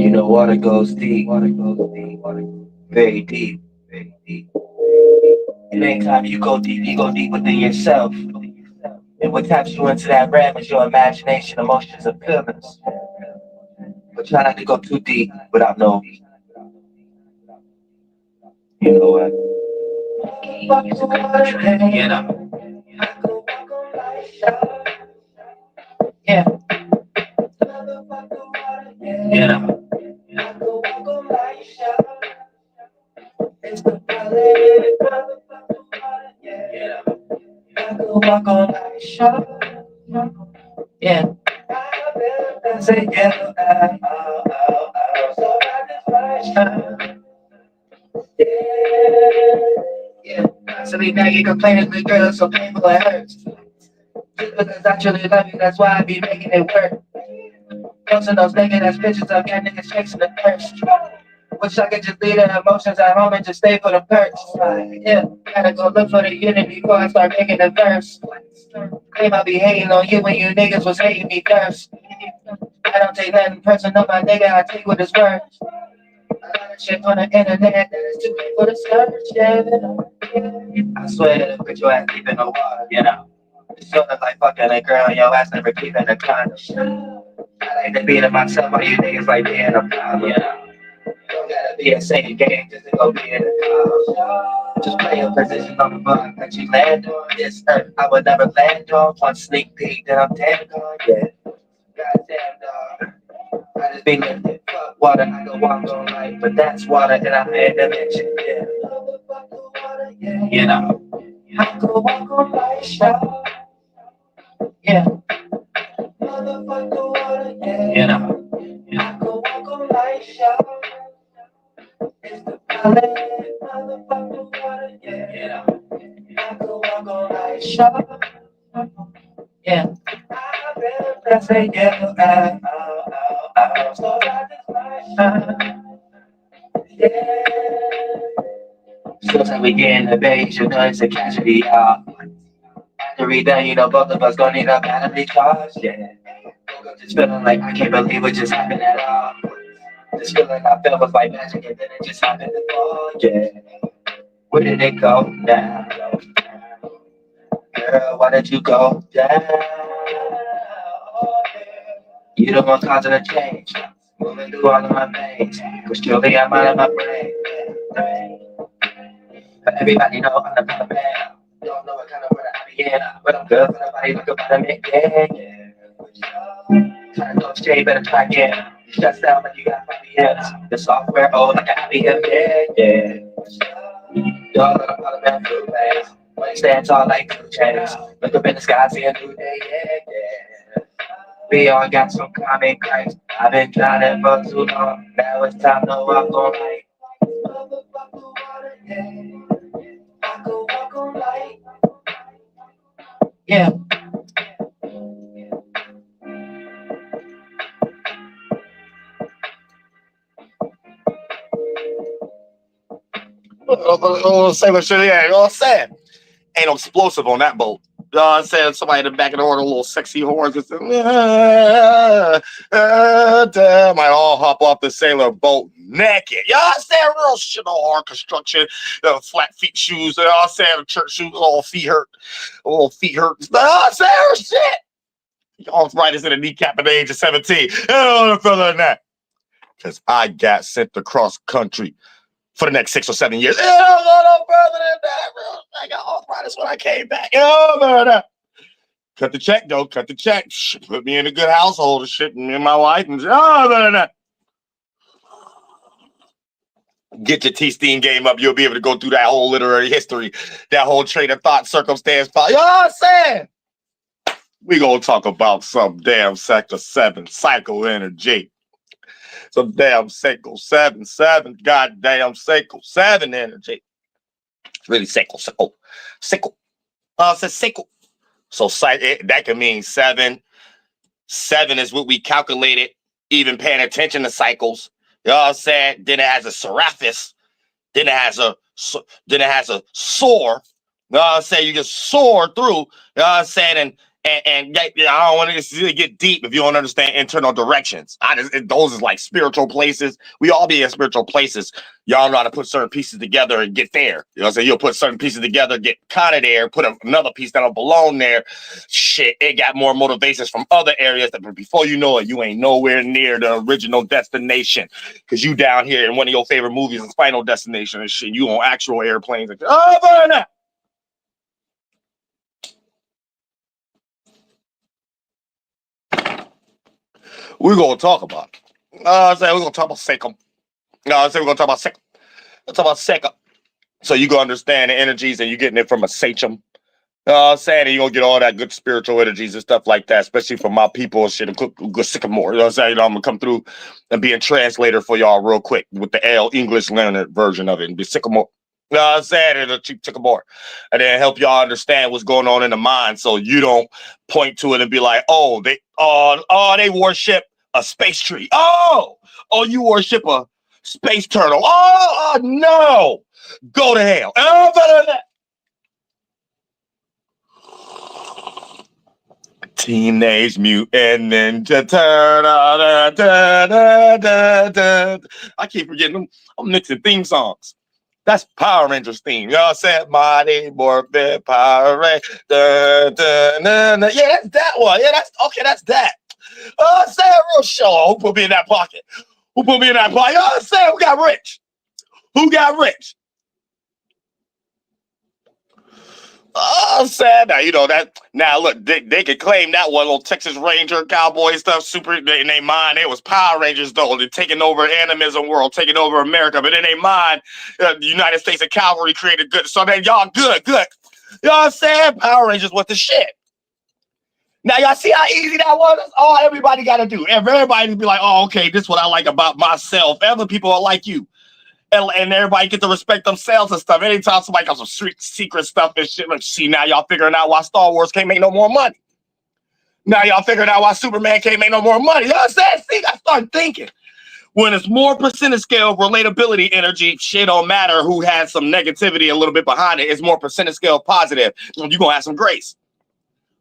You know, water goes deep, very deep, very deep. And anytime you go deep within yourself. And what taps you into that realm is your imagination, emotions, and feelings. But try not to go too deep without no, you know what? You know, yeah, you know, it's the you know, I go walk on my shore. Yeah, I say yeah, so I just my yeah. Constantly now you complaining with girls so painful it hurts. Just because I truly love you, that's why I be making it work. Posting those negative pictures of got niggas chasing the thirst. Wish I could just leave the emotions at home and just stay for the perks. Yeah, gotta go look for the unity before I start making the verse. Claim I be hating on you when you niggas was hating me first. I don't take nothing personal, my nigga, I take what is worth. A lot of shit on the internet that is too late for the search, yeah. I swear to put your ass deep in the water, you know. It's sort of like fucking a girl, your ass never keeping a condom. I like to be to myself while you niggas like being a problem, you know. Don't gotta be a same game just to go be in the club. Just play your position on the block that you land on. This earth I would never land on. One sneak peek, then I'm dead gone, yeah. Goddamn dog. I just be lifted. Fuck water, I go walk on life, but that's water and I'm in dimension, yeah. You know, I go walk on life, yeah. Motherfucker water, yeah. You know, I go walk on life, it's the pilot, motherfucker water, yeah. You know, I go walk on life, yeah. I say yeah, so I just yeah. Sometimes we get in the base, you know it's a casualty, y'all. After we done, you know both of us gonna need a battery charge, yeah. Woke up just feeling like I can't believe what just happened at all. This feeling I felt was like magic and then it just happened to fall, yeah. Where did it go now? Girl, why did you go down? You the one causing a change, moving through all of my veins. Cause truly I'm out of my brain. But everybody know I'm the better man. Don't know what kind of word I be in, but I'm good for nobody like a better man, yeah. Trying to go straight, better try again. You stressed out like you got 5 years. The software old like I be here, yeah. Dog on a parliament blue ways. Money stand tall like 2 chains. Look up in the sky, see a new day, yeah. We all got some common Christ. I've been drowning for too long. Now it's time to walk on light. Motherfucker water, yeah. I go walk on light. Yeah. Sailor shit, yeah, you know what I'm saying? Ain't no explosive on that boat. You know what I'm saying? Somebody in the back of the order, a little sexy horns, just damn, might all hop off the sailor boat naked. You know what I'm saying? Real shit on hard construction, flat feet shoes, you know what I'm saying? Church shoes, all feet hurt. You know what I'm saying? Shit. Arthritis in a kneecap at the age of 17. No further than that. Because I got sent across country for the next 6 or 7 years. No further than that, bro. I got arthritis when I came back. No. Cut the check, though. Cut the check. Put me in a good household and shit. Me and my wife. And no. Get your T-Steam game up. You'll be able to go through that whole literary history, that whole train of thought, circumstance. You know what I'm saying? We gonna talk about some damn Sector 7 cycle energy. Some damn Seiko 7, goddamn Seiko 7 energy. It's really Seiko. It's Seiko. So that can mean 7. 7 is what we calculated, even paying attention to cycles. You know what I'm saying? Then it has a Seraphis. Then it has a soar. You know what I'm saying? You just soar through. You know what I'm saying? And I don't want to get deep if you don't understand internal directions. Those is like spiritual places. We all be in spiritual places. Y'all know how to put certain pieces together and get there. You know what I'm saying? You'll put certain pieces together, get kind of there, put another piece that don't belong there. Shit, it got more motivations from other areas that before you know it, you ain't nowhere near the original destination. Because you down here in one of your favorite movies is Final Destination and shit. You on actual airplanes. And, burn that. We're going to talk about it. We're going to talk about Sekum. We're going to talk about Sekum. Let's talk about Sekum. So you go understand the energies and you're getting it from a sachem. Saying you're going to get all that good spiritual energies and stuff like that, especially from my people and shit. Good sycamore. You know what I'm saying? I'm going to come through and be a translator for y'all real quick with the L English learner version of it and be sycamore. You know what I'm saying? It'll cheap sycamore. And then help y'all understand what's going on in the mind so you don't point to it and be like, oh, they worship a space tree. Oh, you worship a space turtle. Oh, no. Go to hell. Teenage Mutant Ninja Turtle. I keep forgetting them. I'm mixing theme songs. That's Power Rangers theme. You know what I'm saying? Mighty Morphin Power Rangers. Yeah, that's that one. Yeah, that's that. Say a real show. Who put me in that pocket? You know what I'm saying? Who got rich? I'm saying now, you know that. Now look, they could claim that one little Texas Ranger cowboy stuff super in their mind. It was Power Rangers though. They're taking over animism world, taking over America. But in their mind, the United States and cavalry created good. So then y'all good. You know what I'm saying? Power Rangers was the shit. Now y'all see how easy that was? That's all everybody got to do. Everybody be like, oh, okay, this is what I like about myself. Other people are like you. And everybody get to respect themselves and stuff. Anytime somebody comes with secret stuff and shit, like, see, now y'all figuring out why Star Wars can't make no more money. Now y'all figuring out why Superman can't make no more money. You know what I'm saying? See, I start thinking. When it's more percentage scale of relatability energy, shit don't matter who has some negativity a little bit behind it. It's more percentage scale positive. You're going to have some grace.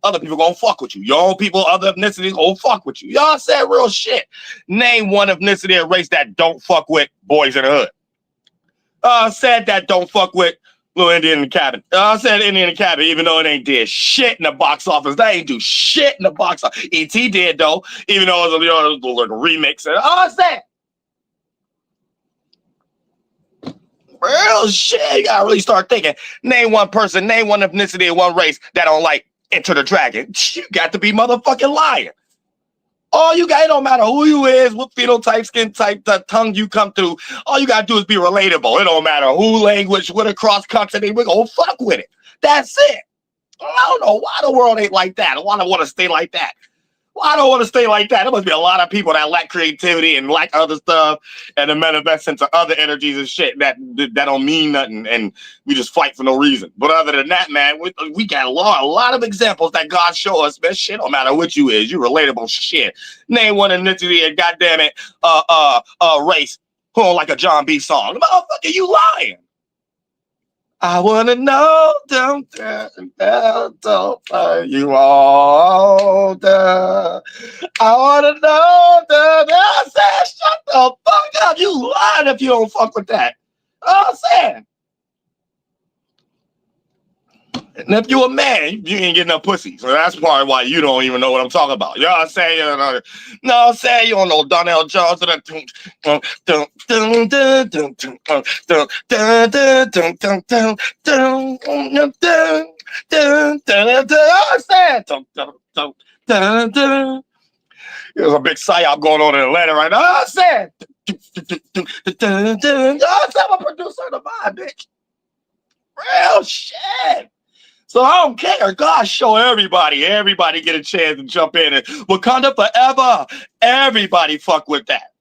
Other people going to fuck with you. Your own people, other ethnicities going to fuck with you. Y'all said real shit. Name one ethnicity and race that don't fuck with boys in the hood. Said that don't fuck with Little Indian in the Cabin. Said Indian in the Cabin, even though it ain't did shit in the box office. They ain't do shit in the box office. E.T. did, though, even though it was like a remix. Said real shit. You gotta really start thinking. Name one person, name one ethnicity and one race that don't like Enter the Dragon. You got to be motherfucking lying. All you got, it don't matter who you is, what phenotype, skin type, the tongue you come through. All you gotta do is be relatable. It don't matter who language, what across country, we're gonna fuck with it. That's it. I don't know why the world ain't like that. Why do I want to stay like that? Why I don't want to stay like that. There must be a lot of people that lack creativity and lack other stuff and then manifest into other energies and shit that don't mean nothing and we just fight for no reason. But other than that, man, we got a lot of examples that God show us, man. Shit don't matter what you is. You relatable shit. Name one ethnicity and goddamn it, race who don't like a John B song. Motherfucker, you lying. I wanna know, don't you older. I wanna know, I said, shut the fuck up. You lying if you don't fuck with that. I'm saying. And if you a man, you ain't getting no pussy. So that's probably why you don't even know what I'm talking about. You know what I'm saying? No, I'm saying you don't know Donnell Jones. I'm saying. There's a big psyop going on in Atlanta right now. I'm saying. I'm a producer of the mind, bitch. Real shit. So I don't care. God show everybody get a chance to jump in. And Wakanda forever. Everybody fuck with that.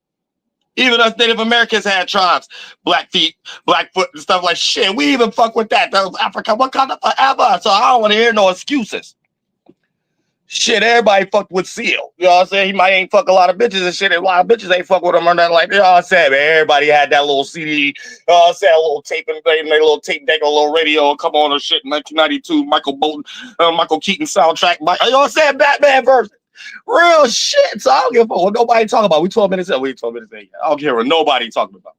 Even us Native Americans had tribes, Blackfeet, Blackfoot, and stuff like shit. We even fuck with that. Africa, Wakanda forever. So I don't want to hear no excuses. Shit, everybody fucked with Seal. You know what I'm saying? He might ain't fuck a lot of bitches and shit. And a lot of bitches ain't fuck with him or nothing like that. You know what I'm saying? Man, everybody had that little CD, you know what I'm saying? A little tape and a little tape deck, a little radio, come on and shit. 1992, Michael Keaton soundtrack. You know what I'm saying? Batman version. Real shit. So I don't give a fuck what nobody talking about. We 12 minutes in. We 12 minutes in. I don't care what nobody talking about.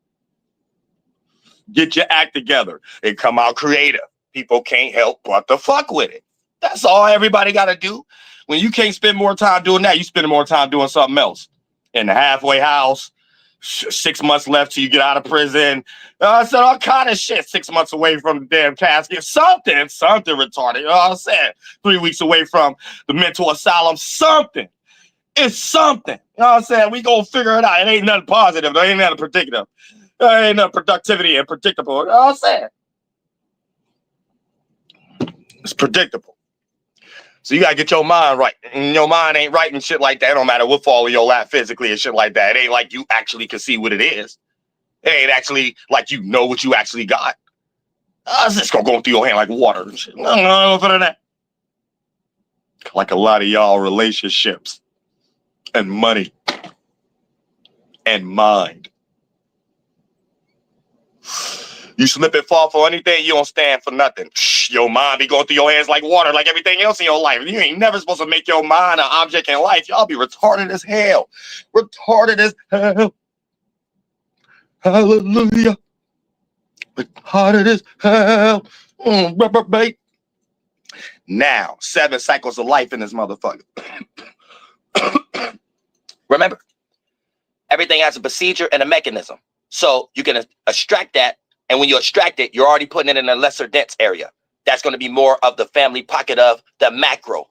Get your act together and come out creative. People can't help but to fuck with it. That's all everybody got to do. When you can't spend more time doing that, you spend more time doing something else. In the halfway house, 6 months left till you get out of prison. So all kind of shit. 6 months away from the damn casket. Something retarded. You know what I'm saying? 3 weeks away from the mental asylum. Something. It's something. You know what I'm saying? We gonna figure it out. It ain't nothing positive. There ain't nothing predictive. There ain't nothing productivity and predictable. You know what I'm saying? It's predictable. So you gotta get your mind right. And your mind ain't right and shit like that. It don't matter what fall in your lap physically and shit like that. It ain't like you actually can see what it is. It ain't actually like you know what you actually got. It's just gonna go through your hand like water and shit. No, for that. Like a lot of y'all relationships and money and mind. You slip and fall for anything, you don't stand for nothing. Your mind be going through your hands like water, like everything else in your life. You ain't never supposed to make your mind an object in life. Y'all be retarded as hell. Retarded as hell. Hallelujah. Retarded as hell. Reprobate. Now, 7 cycles of life in this motherfucker. Remember, everything has a procedure and a mechanism. So you can extract that. And when you extract it, you're already putting it in a lesser dense area. That's going to be more of the family pocket of the macro.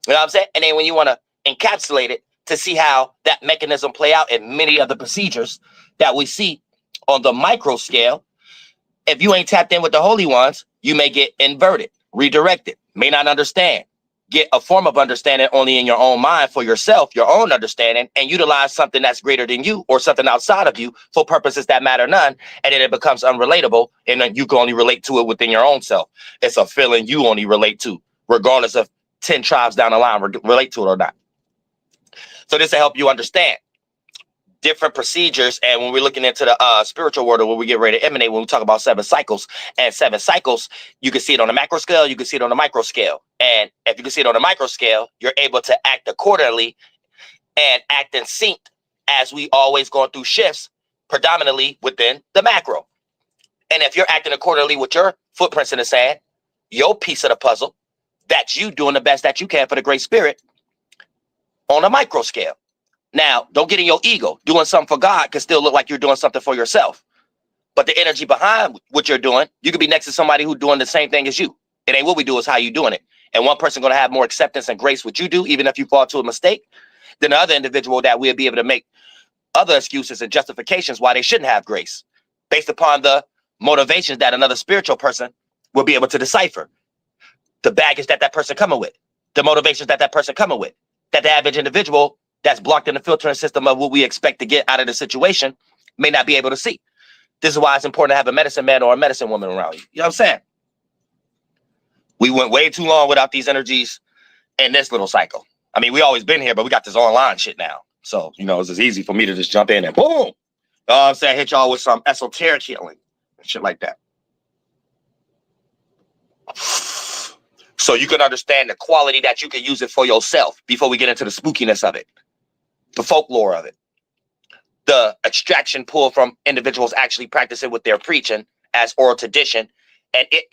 You know what I'm saying? And then when you want to encapsulate it to see how that mechanism play out in many of the procedures that we see on the micro scale, if you ain't tapped in with the holy ones, you may get inverted, redirected, may not understand, get a form of understanding only in your own mind for yourself, your own understanding, and utilize something that's greater than you or something outside of you for purposes that matter none. And then it becomes unrelatable. And then you can only relate to it within your own self. It's a feeling you only relate to, regardless of 10 tribes down the line relate to it or not. So this will help you understand different procedures. And when we're looking into the spiritual world, where we get ready to emanate, when we talk about 7 cycles, and 7 cycles, you can see it on the macro scale, you can see it on the micro scale. And if you can see it on the micro scale, you're able to act accordingly and act in sync as we always going through shifts, predominantly within the macro. And if you're acting accordingly with your footprints in the sand, your piece of the puzzle, that's you doing the best that you can for the great spirit on a micro scale. Now, don't get in your ego. Doing something for God can still look like you're doing something for yourself. But the energy behind what you're doing, you could be next to somebody who's doing the same thing as you. It ain't what we do, it's how you doing it. And one person going to have more acceptance and grace what you do, even if you fall to a mistake, than the other individual that will be able to make other excuses and justifications why they shouldn't have grace, based upon the motivations that another spiritual person will be able to decipher. The baggage that person coming with, the motivations that person coming with, that the average individual that's blocked in the filtering system of what we expect to get out of the situation may not be able to see. This is why it's important to have a medicine man or a medicine woman around you. You know what I'm saying? We went way too long without these energies in this little cycle. I mean, we always been here, but we got this online shit now. So, you know, it's just easy for me to just jump in and boom. You know what I'm saying? Hit y'all with some esoteric healing and shit like that. So you can understand the quality that you can use it for yourself before we get into the spookiness of it, the folklore of it, the extraction pull from individuals actually practicing what they're preaching as oral tradition, and it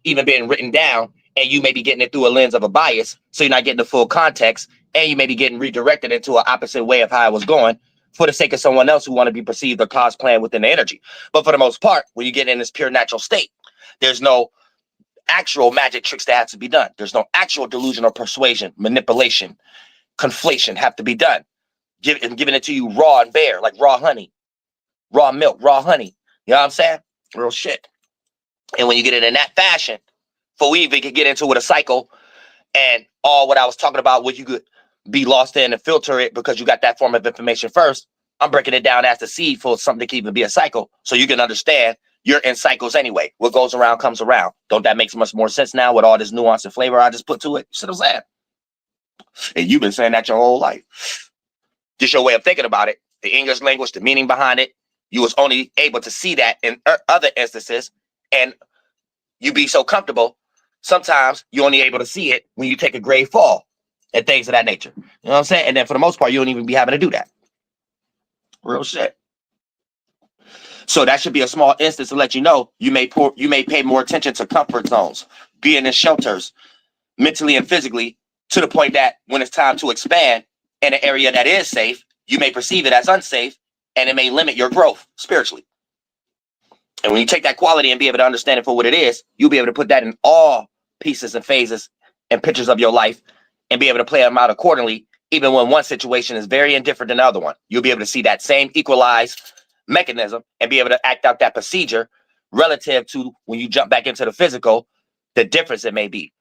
even being written down, and you may be getting it through a lens of a bias, so you're not getting the full context, and you may be getting redirected into an opposite way of how it was going for the sake of someone else who want to be perceived or cosplaying within the energy. But for the most part, when you get in this pure natural state, there's no actual magic tricks that have to be done. There's no actual delusion or persuasion, manipulation, conflation have to be done. Giving it to you raw and bare, like raw honey, raw milk, raw honey. You know what I'm saying? Real shit. And when you get it in that fashion, before we even could get into with a cycle and all what I was talking about, what you could be lost in and filter it because you got that form of information first, I'm breaking it down as the seed for something that can even be a cycle so you can understand you're in cycles anyway. What goes around comes around. Don't that make much more sense now with all this nuance and flavor I just put to it? You see what I'm saying? And you've been saying that your whole life. Just your way of thinking about it, the English language, the meaning behind it. You was only able to see that in other instances, and you be so comfortable. Sometimes you're only able to see it when you take a grave fall and things of that nature. You know what I'm saying? And then for the most part, you don't even be having to do that. Real shit. So that should be a small instance to let you know you may pay more attention to comfort zones, being in shelters, mentally and physically, to the point that when it's time to expand in an area that is safe, you may perceive it as unsafe, and it may limit your growth spiritually. And when you take that quality and be able to understand it for what it is, you'll be able to put that in all pieces and phases and pictures of your life and be able to play them out accordingly, even when one situation is very indifferent than the other one. You'll be able to see that same equalized mechanism and be able to act out that procedure relative to when you jump back into the physical, the difference it may be,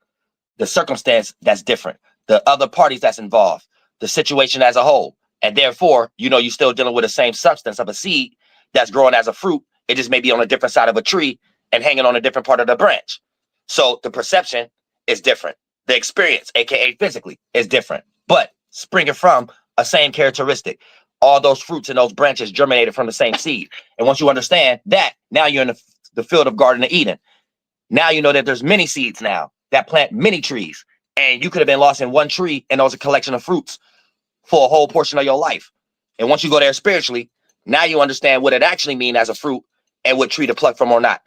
the circumstance that's different, the other parties that's involved, the situation as a whole. And therefore, you're still dealing with the same substance of a seed that's growing as a fruit. It just may be on a different side of a tree and hanging on a different part of the branch. So the perception is different. The experience, aka physically, is different, but springing from a same characteristic. All those fruits and those branches germinated from the same seed. And once you understand that, now you're in the field of Garden of Eden. Now you know that there's many seeds now that plant many trees. And you could have been lost in one tree, and those a collection of fruits for a whole portion of your life. And once you go there spiritually, now you understand what it actually means as a fruit and what tree to pluck from or not.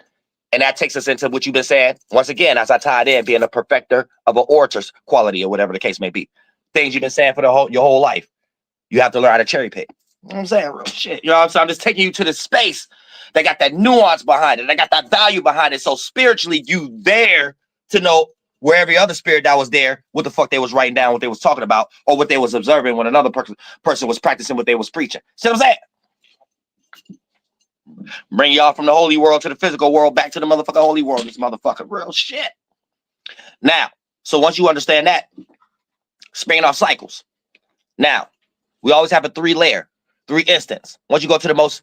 And that takes us into what you've been saying, once again, as I tied in, being a perfecter of an orator's quality or whatever the case may be. Things you've been saying for your whole life. You have to learn how to cherry pick. You know what I'm saying? Real shit. You know what I'm saying? I'm just taking you to the space that got that nuance behind it. That got that value behind it. So spiritually, you there to know where every other spirit that was there, what the fuck they was writing down, what they was talking about, or what they was observing when another person was practicing what they was preaching. See what I'm saying? Bring y'all from the holy world to the physical world, back to the motherfucking holy world. This motherfucking real shit. Now, so once you understand that, spinning off cycles. Now, we always have a 3 instance. Once you go to the most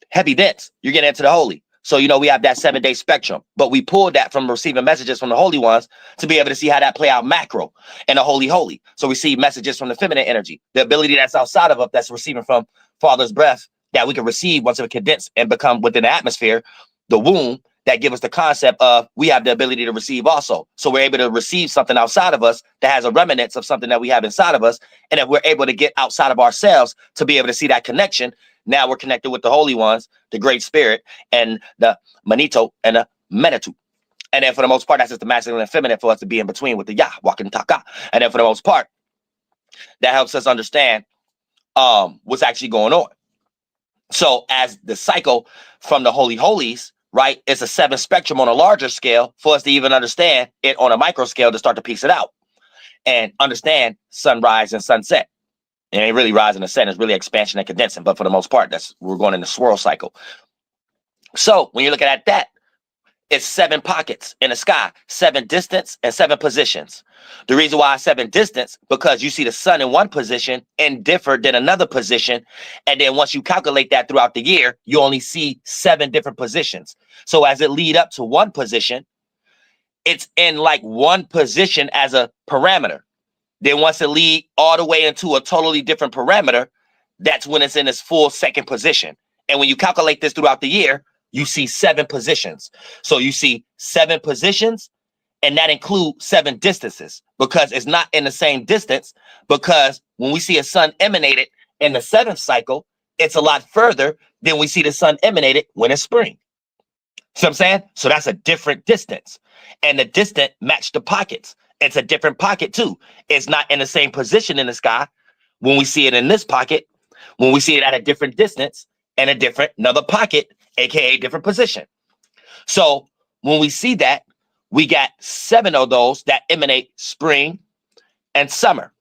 heavy dense, you're getting into the holy. So, we have that 7-day spectrum, but we pulled that from receiving messages from the holy ones to be able to see how that play out macro and the holy. So we see messages from the feminine energy, the ability that's outside of us, that's receiving from Father's breath that we can receive once it condense and become within the atmosphere, the womb, that give us the concept of we have the ability to receive also. So we're able to receive something outside of us that has a remnants of something that we have inside of us. And if we're able to get outside of ourselves to be able to see that connection, now we're connected with the holy ones, the great spirit, and the Manitou and the Manitou. And then for the most part, that's just the masculine and feminine for us to be in between with the Yah, walking Taka. And then for the most part, that helps us understand what's actually going on. So as the cycle from the holy holies, right, it's a 7 spectrum on a larger scale for us to even understand it on a micro scale to start to piece it out and understand sunrise and sunset. It ain't really rising and setting, it's really expansion and condensing. But for the most part, we're going in the swirl cycle. So when you're looking at that, it's 7 pockets in the sky, 7 distance and 7 positions. The reason why 7 distance, because you see the sun in one position and different than another position. And then once you calculate that throughout the year, you only see 7 different positions. So as it lead up to one position, it's in like one position as a parameter. Then once it lead all the way into a totally different parameter, that's when it's in its full second position. And when you calculate this throughout the year, you see 7 positions. So you see 7 positions, and that includes 7 distances, because it's not in the same distance, because when we see a sun emanated in the 7th cycle, it's a lot further than we see the sun emanated when it's spring. See what I'm saying? So that's a different distance. And the distance match the pockets. It's a different pocket too. It's not in the same position in the sky when we see it in this pocket, when we see it at a different distance and another pocket, aka different position. So when we see that, we got 7 of those that emanate spring and summer,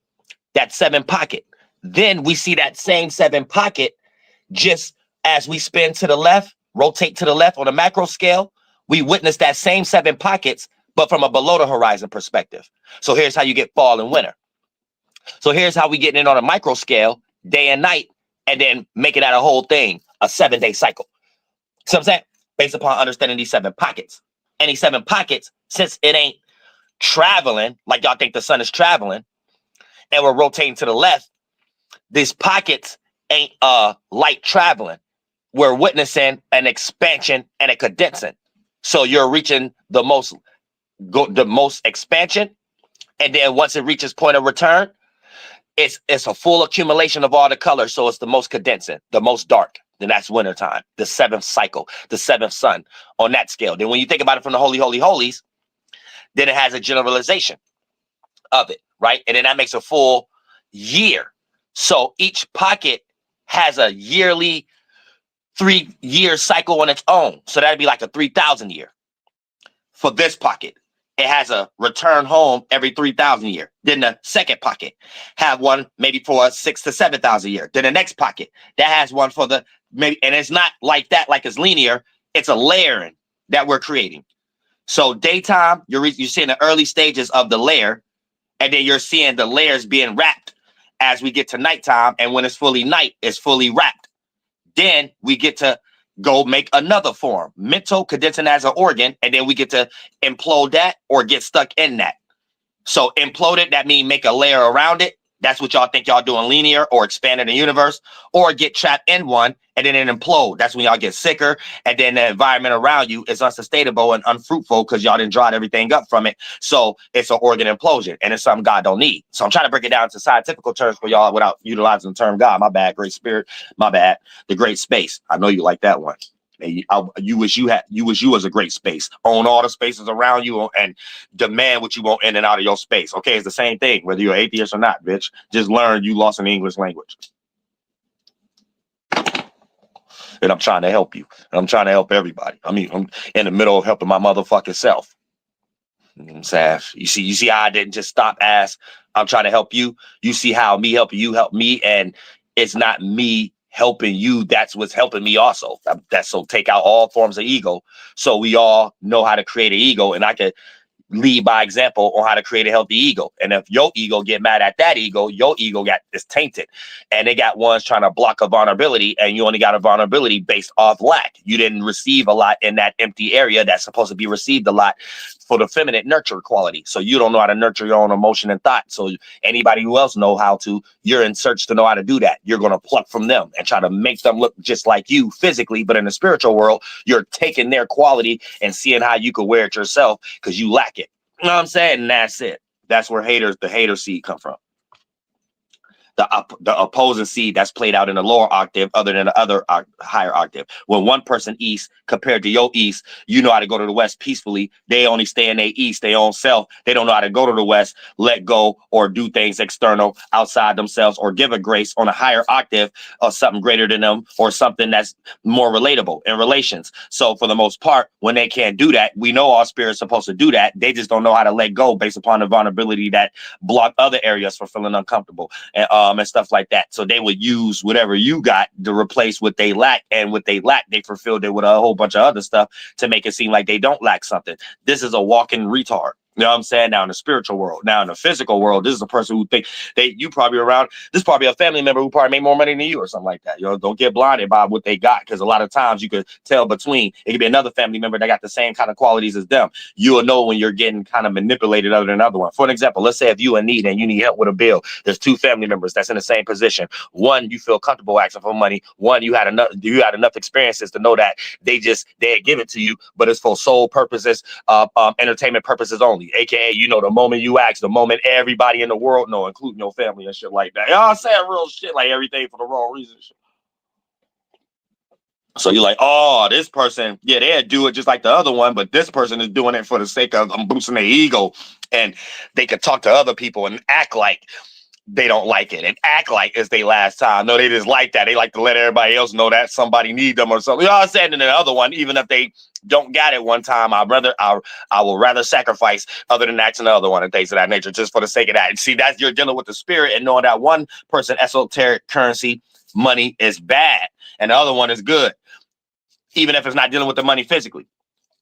that 7 pocket. Then we see that same 7 pocket just as we spin to the left, rotate to the left on a macro scale, we witness that same 7 pockets, but from a below the horizon perspective. So here's how you get fall and winter. So here's how we get in on a micro scale, day and night, and then make it out a whole thing, a 7-day cycle. So I'm saying, based upon understanding these 7 pockets. And these 7 pockets, since it ain't traveling like y'all think the sun is traveling, and we're rotating to the left, these pockets ain't light traveling. We're witnessing an expansion and a condensing. So you're reaching the most expansion, and then once it reaches point of return, it's a full accumulation of all the colors. So it's the most condensing, the most dark. Then that's wintertime, the 7th cycle, the 7th sun on that scale. Then when you think about it from the holy, holy, holies, then it has a generalization of it, right? And then that makes a full year. So each pocket has a yearly 3-year cycle on its own. So that'd be like a 3,000 year for this pocket. It has a return home every 3,000 year. Then the second pocket have one maybe for a 6,000 to 7,000 year. Then the next pocket that has one for the maybe, and it's not like that, like it's linear. It's a layering that we're creating. So daytime, you're seeing the early stages of the layer, and then you're seeing the layers being wrapped as we get to nighttime. And when it's fully night, it's fully wrapped. Then we get to go make another form, mental condensing as an organ, and then we get to implode that or get stuck in that. So implode it, that means make a layer around it. That's what y'all think y'all doing linear or expanding the universe, or get trapped in one and then it implode. That's when y'all get sicker, and then the environment around you is unsustainable and unfruitful because y'all didn't dried everything up from it. So it's an organ implosion, and it's something God don't need. So I'm trying to break it down to scientific terms for y'all without utilizing the term God. My bad, great spirit. My bad. The great space. I know you like that one. And you wish you was a great space. Own all the spaces around you and demand what you want in and out of your space. Okay, it's the same thing whether you're atheist or not, bitch. Just learn you lost in the English language. And I'm trying to help you. And I'm trying to help everybody. I mean, I'm in the middle of helping my motherfucking self. You know what I'm saying? You see how I didn't just stop as I'm trying to help you. You see how me helping you help me, and it's not me helping you, that's what's helping me also. That's so take out all forms of ego, so we all know how to create an ego, and I can lead by example on how to create a healthy ego. And if your ego get mad at that ego, your ego is tainted, and they got ones trying to block a vulnerability, and you only got a vulnerability based off lack. You didn't receive a lot in that empty area that's supposed to be received a lot for the feminine nurture quality. So you don't know how to nurture your own emotion and thought. So anybody who else know how to, you're in search to know how to do that. You're going to pluck from them and try to make them look just like you physically, but in the spiritual world, you're taking their quality and seeing how you could wear it yourself because you lack it. You know what I'm saying? And that's it. That's where the hater seed come from. The opposing seed that's played out in the lower octave other than the other higher octave. When one person east compared to your east, you know how to go to the west peacefully. They only stay in their east, their own self. They don't know how to go to the west, let go, or do things external outside themselves, or give a grace on a higher octave of something greater than them, or something that's more relatable in relations. So for the most part, when they can't do that, we know our spirit's supposed to do that. They just don't know how to let go based upon the vulnerability that block other areas from feeling uncomfortable. And stuff like that. So they would use whatever you got to replace what they lack, and what they lack, they fulfilled it with a whole bunch of other stuff to make it seem like they don't lack something. This is a walking retard. You know what I'm saying? Now in the spiritual world, now in the physical world, this is a person who think you probably around. This is probably a family member who probably made more money than you or something like that. You know, don't get blinded by what they got, because a lot of times you could tell between. It could be another family member that got the same kind of qualities as them. You will know when you're getting kind of manipulated other than another one. For an example, let's say if you in need and you need help with a bill, there's two family members that's in the same position. One, you feel comfortable asking for money. One, you had enough experiences to know that they give it to you, but it's for sole purposes, entertainment purposes only. AKA, you know, the moment you ask, the moment everybody in the world know, including your family and shit like that. Y'all saying real shit, like everything for the wrong reason. So you're like, oh, this person, yeah, they'd do it just like the other one, but this person is doing it for the sake of boosting their ego, and they could talk to other people and act like they don't like it and act like it's their last time. No, they just like that. They like to let everybody else know that somebody need them or something. You know what I'm saying? And the other one, even if they don't got it one time, I will rather sacrifice other than asking the other one and things of that nature, just for the sake of that. And see, that's you're dealing with the spirit and knowing that one person esoteric currency money is bad and the other one is good, even if it's not dealing with the money physically.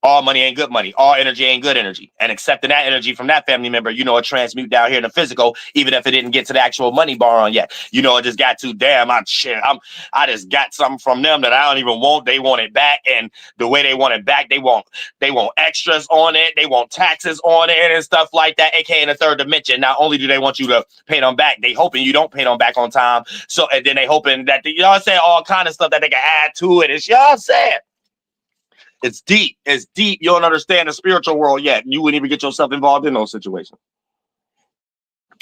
All money ain't good money. All energy ain't good energy. And accepting that energy from that family member, you know, it transmute down here in the physical, even if it didn't get to the actual money bar on yet. You know, it just got to, damn, I just got something from them that I don't even want. They want it back. And the way they want it back, they want extras on it. They want taxes on it and stuff like that, aka in the third dimension. Not only do they want you to pay them back, they hoping you don't pay them back on time. So, and then they hoping that, you know what I'm saying, all kind of stuff that they can add to it. It's, you know what I'm saying? It's deep. It's deep. You don't understand the spiritual world yet. You wouldn't even get yourself involved in those situations.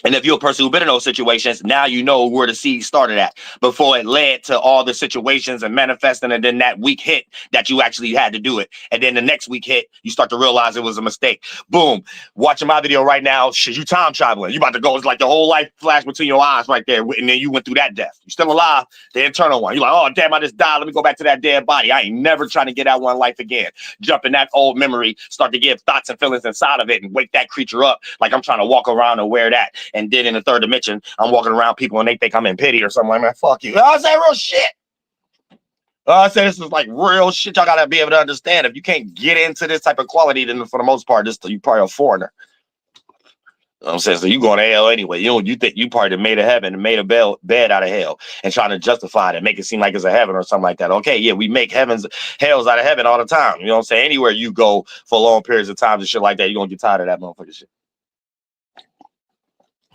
And if you're a person who's been in those situations, now you know where the seed started at before it led to all the situations and manifesting. And then that week hit that you actually had to do it. And then the next week hit, you start to realize it was a mistake. Boom. Watching my video right now, shit, you time traveling. You about to go, it's like the whole life flash between your eyes right there. And then you went through that death. You're still alive, the internal one. You're like, oh, damn, I just died. Let me go back to that dead body. I ain't never trying to get out one life again. Jump in that old memory, start to give thoughts and feelings inside of it and wake that creature up like I'm trying to walk around and wear that. And then in the third dimension, I'm walking around people and they think I'm in pity or something like that. Fuck you. I say real shit. I say this is like real shit. Y'all gotta be able to understand. If you can't get into this type of quality, then for the most part, you probably a foreigner. You know what I'm saying? So you going to hell anyway. You think you probably made a heaven and made a bed out of hell and trying to justify it and make it seem like it's a heaven or something like that. Okay, yeah, we make hells out of heaven all the time. You know what I'm saying? Anywhere you go for long periods of time and shit like that, you're gonna get tired of that motherfucking shit.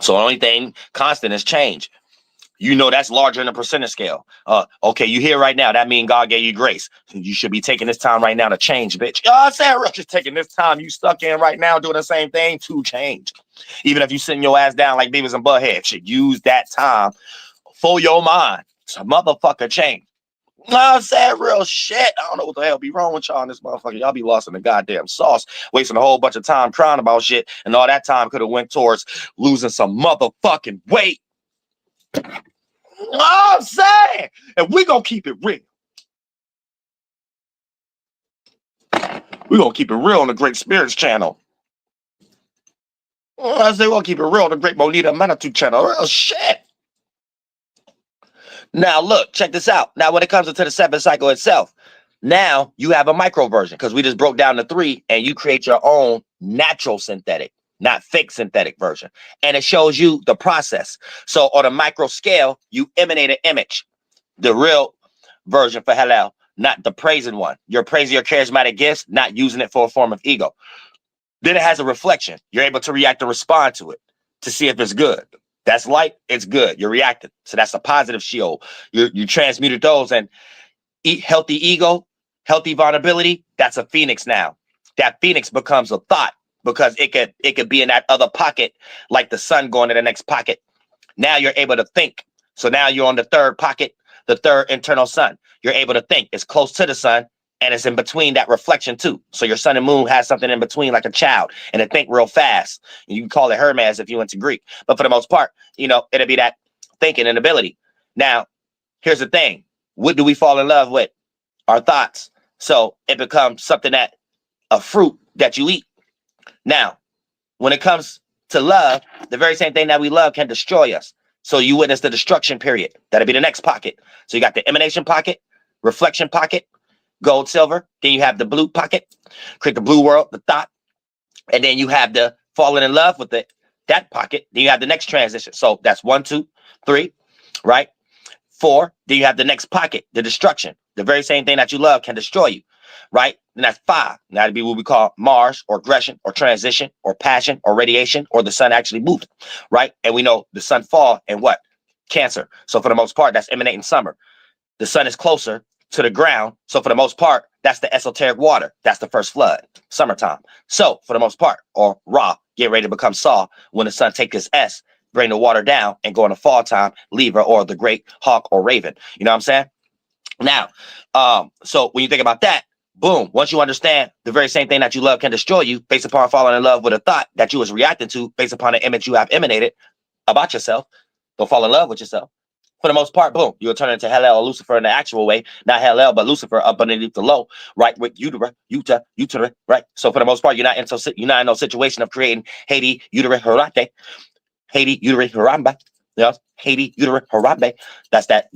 So the only thing constant is change. You know that's larger than a percentage scale. Okay, you here right now. That means God gave you grace. You should be taking this time right now to change, bitch. You know what I'm saying? Just taking this time you stuck in right now doing the same thing to change. Even if you sitting your ass down like Beavis and Butthead, should use that time for your mind to motherfucker change. You know what I'm saying? Real shit. I don't know what the hell be wrong with y'all in this motherfucker. Y'all be lost in the goddamn sauce, wasting a whole bunch of time crying about shit, and all that time could have went towards losing some motherfucking weight. You know what I'm saying? And we gonna keep it real. We gonna keep it real on the Great Spirits channel. I say we're gonna keep it real on the Great Manitou channel. Real shit. Now look, check this out. Now when it comes into the 7 cycle itself, now you have a micro version because we just broke down the 3 and you create your own natural synthetic, not fake synthetic version. And it shows you the process. So on a micro scale, you emanate an image, the real version for Hallel, not the praising one. You're praising your charismatic gifts, not using it for a form of ego. Then it has a reflection. You're able to react and respond to it to see if it's good. That's light, it's good. You're reacting. So that's a positive shield. You transmuted those and healthy ego, healthy vulnerability. That's a phoenix now. That phoenix becomes a thought because it could be in that other pocket, like the sun going to the next pocket. Now you're able to think. So now you're on the third pocket, the third internal sun. You're able to think. It's close to the sun and it's in between that reflection too. So your sun and moon has something in between like a child and it think real fast. You can call it Hermes if you went to Greek. But for the most part, you know, it'll be that thinking and ability. Now, here's the thing. What do we fall in love with? Our thoughts. So it becomes something that a fruit that you eat. Now, when it comes to love, the very same thing that we love can destroy us. So you witness the destruction period. That'll be the next pocket. So you got the emanation pocket, reflection pocket, gold, silver. Then you have the blue pocket, create the blue world, the thought. And then you have the falling in love with that pocket. Then you have the next transition. So that's 1, 2, 3, right? 4. Then you have the next pocket, the destruction. The very same thing that you love can destroy you, right? And that's 5. And that'd be what we call Mars or aggression or transition or passion or radiation or the sun actually moved, right? And we know the sun fall in what? Cancer. So for the most part, that's emanating summer. The sun is closer to the ground. So for the most part, that's the esoteric water. That's the first flood, summertime. So for the most part, or Ra, get ready to become Saw when the sun take this S, bring the water down and go into fall time, Libra or the great hawk or raven. You know what I'm saying? Now, so when you think about that, boom, once you understand the very same thing that you love can destroy you based upon falling in love with a thought that you was reacting to based upon the image you have emanated about yourself. Don't fall in love with yourself. For the most part, boom, you'll turn into Hallel or Lucifer in the actual way. Not Hallel, but Lucifer up underneath the low, right? With utera, right? So for the most part, you're not in no situation of creating Haiti, utera, Harate, Haiti, utera, Harambe. Yes, Haiti, utera, Harambe. That's that.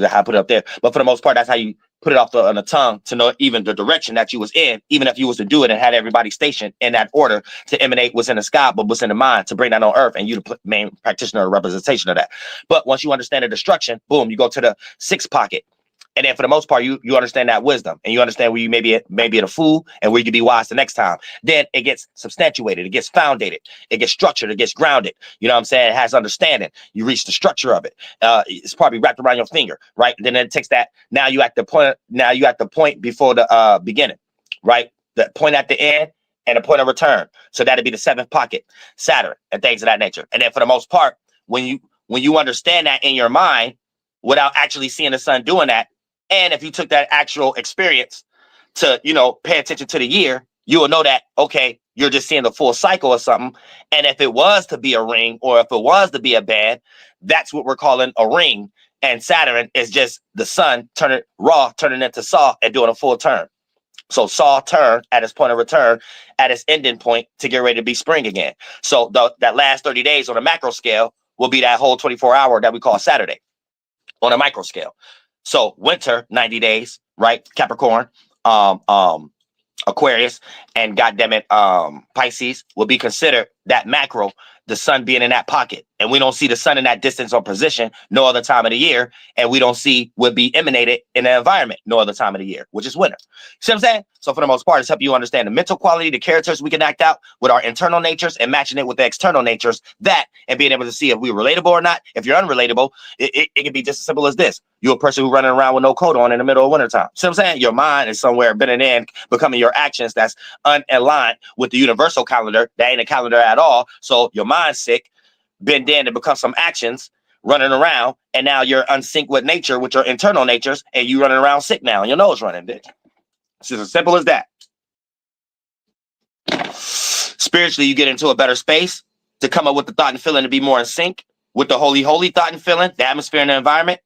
How I put it up there. But for the most part, that's how you put it off on the tongue to know even the direction that you was in, even if you was to do it and had everybody stationed in that order to emanate what's in the sky, but what's in the mind to bring that on earth, and you the main practitioner or representation of that. But once you understand the destruction, boom, you go to the sixth pocket. And then for the most part, you understand that wisdom, and you understand where you may be a fool and where you can be wise the next time. Then it gets substantiated, it gets founded, it gets structured, it gets grounded. You know what I'm saying? It has understanding. You reach the structure of it. It's probably wrapped around your finger, right? And then it takes that. Now you at the point. Now you at the point before the beginning, right? The point at the end and the point of return. So that'd be the seventh pocket, Saturn, and things of that nature. And then for the most part, when you understand that in your mind without actually seeing the sun doing that. And if you took that actual experience to, pay attention to the year, you will know that, okay, you're just seeing the full cycle or something. And if it was to be a ring or if it was to be a band, that's what we're calling a ring. And Saturn is just the sun turning into Saw and doing a full turn. So Saw turn at its point of return, at its ending point to get ready to be spring again. So that last 30 days on a macro scale will be that whole 24-hour that we call Saturday on a micro scale. So winter, 90 days, right? Capricorn, Aquarius, and goddammit, Pisces will be considered that macro, the sun being in that pocket. And we don't see the sun in that distance or position no other time of the year. And we don't see what be emanated in the environment no other time of the year, which is winter. See what I'm saying? So for the most part, it's helping you understand the mental quality, the characters we can act out with our internal natures and matching it with the external natures, and being able to see if we're relatable or not. If you're unrelatable, it can be just as simple as this. You're a person who's running around with no coat on in the middle of wintertime. See what I'm saying? Your mind is somewhere bending in, becoming your actions that's unaligned with the universal calendar. That ain't a calendar at all. So your mind's sick, bend in to become some actions, running around, and now you're unsync with nature, with your internal natures, and you running around sick now, and your nose running, bitch. It's just as simple as that. Spiritually, you get into a better space to come up with the thought and feeling to be more in sync with the holy thought and feeling, the atmosphere and the environment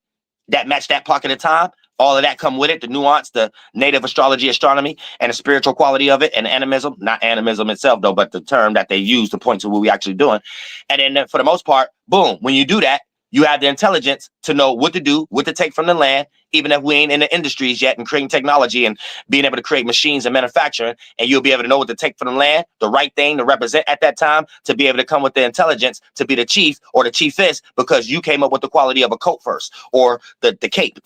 that match that pocket of time. All of that come with it, the nuance, the native astrology, astronomy, and the spiritual quality of it, and animism. Not animism itself, though, but the term that they use to point to what we actually doing. And then for the most part, boom, when you do that, you have the intelligence to know what to do, what to take from the land, even if we ain't in the industries yet and creating technology and being able to create machines and manufacturing, and you'll be able to know what to take from the land, the right thing to represent at that time, to be able to come with the intelligence to be the chief or the chiefess because you came up with the quality of a coat first, or the cape,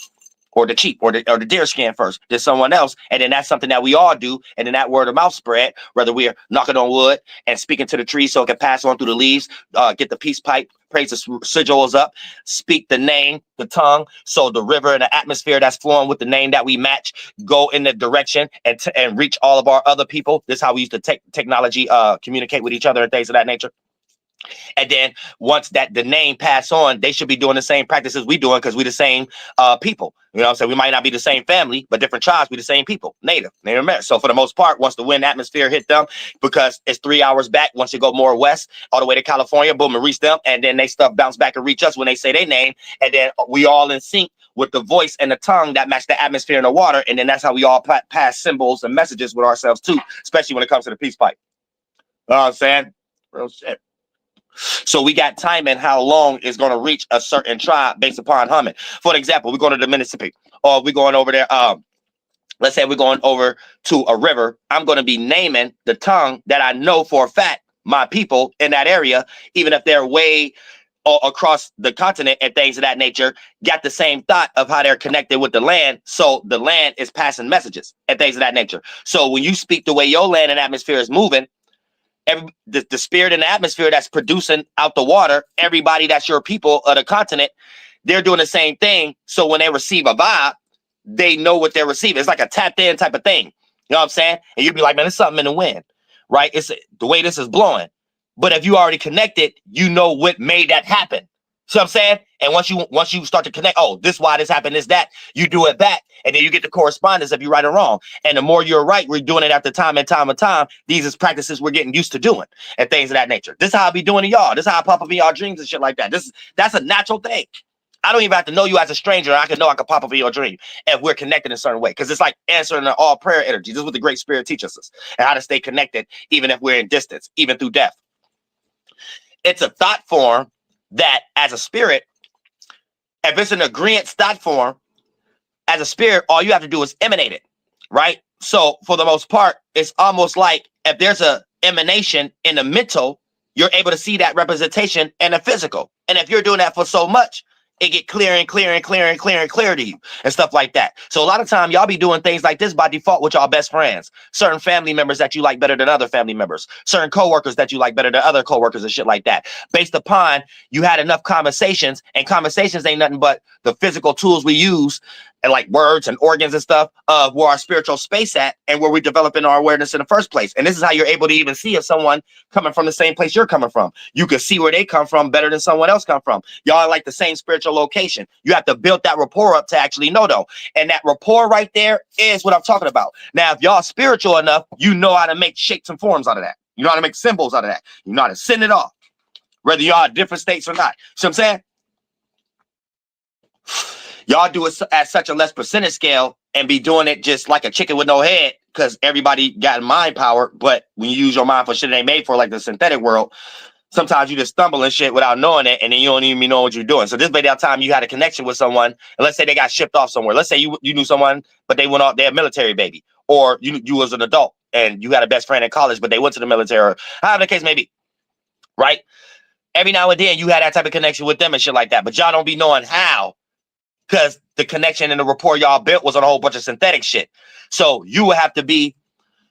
or the cheap, or the deer skin first. There's someone else, and then that's something that we all do, and then that word of mouth spread, whether we're knocking on wood and speaking to the trees so it can pass on through the leaves, get the peace pipe, praise the sigils up, speak the name, the tongue, so the river and the atmosphere that's flowing with the name that we match go in the direction and reach all of our other people. This is how we use the technology communicate with each other and things of that nature. And then once that the name pass on, they should be doing the same practices we doing because we the same people. You know what I'm saying? We might not be the same family, but different tribes, we the same people, Native American. So for the most part, once the wind atmosphere hit them, because it's 3 hours back, once you go more west, all the way to California, boom, and reach them. And then they stuff bounce back and reach us when they say their name. And then we all in sync with the voice and the tongue that match the atmosphere and the water. And then that's how we all pass symbols and messages with ourselves too, especially when it comes to the peace pipe. You know what I'm saying? Real shit. So we got time and how long is going to reach a certain tribe based upon humming. For example, we're going to the Mississippi, or we're going over there. Let's say we're going over to a river. I'm going to be naming the tongue that I know for a fact my people in that area, even if they're way across the continent and things of that nature, got the same thought of how they're connected with the land. So the land is passing messages and things of that nature. So when you speak the way your land and atmosphere is moving, the spirit and the atmosphere that's producing out the water, everybody that's your people of the continent, they're doing the same thing. So when they receive a vibe, they know what they're receiving. It's like a tapped in type of thing. You know what I'm saying? And you'd be like, man, there's something in the wind, right? It's the way this is blowing. But if you already connected, you know what made that happen. See what I'm saying? And once you start to connect, oh, this why this happened, this, that, you do it back. And then you get the correspondence if you're right or wrong. And the more you're right, we're doing it after time and time and time. These is practices we're getting used to doing and things of that nature. This is how I be doing to y'all. This is how I pop up in y'all dreams and shit like that. That's a natural thing. I don't even have to know you as a stranger. I can know I can pop up in your dream if we're connected in a certain way. Because it's like answering the all prayer energy. This is what the Great Spirit teaches us. And how to stay connected even if we're in distance, even through death. It's a thought form that as a spirit, if it's an agreement thought form, as a spirit, all you have to do is emanate it, right? So for the most part, it's almost like if there's a emanation in the mental, you're able to see that representation in the physical. And if you're doing that for so much, it get clear and clear and clear and clear and clear to you and stuff like that. So a lot of time y'all be doing things like this by default with y'all best friends, certain family members that you like better than other family members, certain coworkers that you like better than other coworkers and shit like that. Based upon you had enough conversations, and conversations ain't nothing but the physical tools we use and like words and organs and stuff of where our spiritual space at and where we developing our awareness in the first place. And this is how you're able to even see if someone coming from the same place you're coming from. You can see where they come from better than someone else come from. Y'all are like the same spiritual location. You have to build that rapport up to actually know though. And that rapport right there is what I'm talking about. Now, if y'all spiritual enough, you know how to make shapes and forms out of that. You know how to make symbols out of that. You know how to send it off, whether y'all in different states or not. See what I'm saying? Y'all do it at such a less percentage scale and be doing it just like a chicken with no head because everybody got mind power. But when you use your mind for shit it ain't made for, like the synthetic world, sometimes you just stumble and shit without knowing it, and then you don't even know what you're doing. So this by that time you had a connection with someone, and let's say they got shipped off somewhere. Let's say you knew someone, but they went off, they're a military baby, or you was an adult and you had a best friend in college, but they went to the military, or however the case may be, right? Every now and then you had that type of connection with them and shit like that, but y'all don't be knowing how. Because the connection and the rapport y'all built was on a whole bunch of synthetic shit. So you would have to be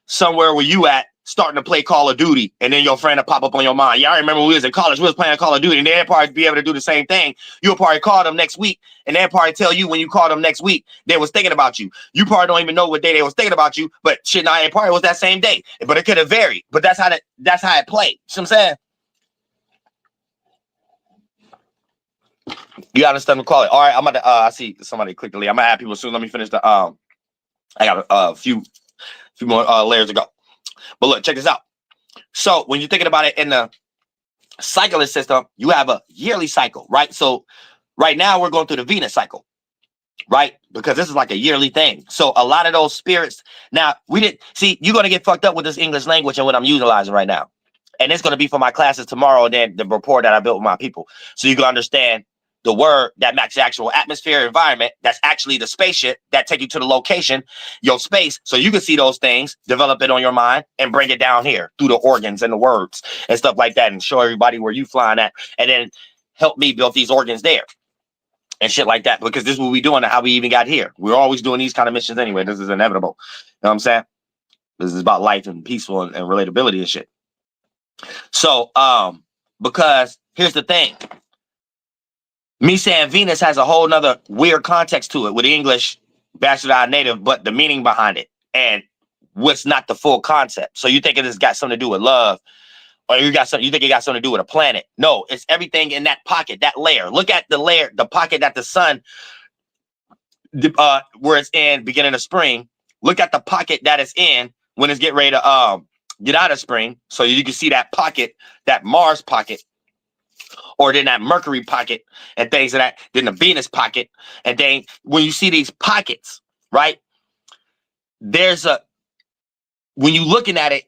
somewhere where you at, starting to play Call of Duty, and then your friend will pop up on your mind. Yeah, I remember when we was in college, we was playing Call of Duty, and they'll probably be able to do the same thing. You'll probably call them next week, and they'll probably tell you when you call them next week, they was thinking about you. You probably don't even know what day they was thinking about you, but shit, nah, it probably was that same day. But it could have varied. But that's how it played. See what I'm saying? You understand the call it. All right, I'm about to I see somebody clicked the link. I'm gonna have people soon. Let me finish the I got a few more layers to go. But look, check this out. So when you're thinking about it in the cyclist system, you have a yearly cycle, right? So right now we're going through the Venus cycle, right? Because this is like a yearly thing. So a lot of those spirits, now we didn't see, you're gonna get fucked up with this English language and what I'm utilizing right now. And it's gonna be for my classes tomorrow, and then the rapport that I built with my people. So you can understand the word that matches the actual atmosphere environment, that's actually the spaceship that take you to the location, your space, so you can see those things, develop it on your mind, and bring it down here through the organs and the words and stuff like that, and show everybody where you flying at, and then help me build these organs there and shit like that, because this is what we doing and how we even got here. We're always doing these kind of missions anyway. This is inevitable. You know what I'm saying? This is about life and peaceful and relatability and shit. So, because here's the thing. Me saying Venus has a whole nother weird context to it with English, bastardized native, but the meaning behind it and what's not the full concept. So you think it's got something to do with love, or you think it got something to do with a planet? No, it's everything in that pocket, that layer. Look at the layer, the pocket that the sun, where it's in beginning of spring. Look at the pocket that it's in when it's getting ready to get out of spring. So you can see that pocket, that Mars pocket. Or then that Mercury pocket and things of that, then the Venus pocket. And then when you see these pockets, right, when you looking at it,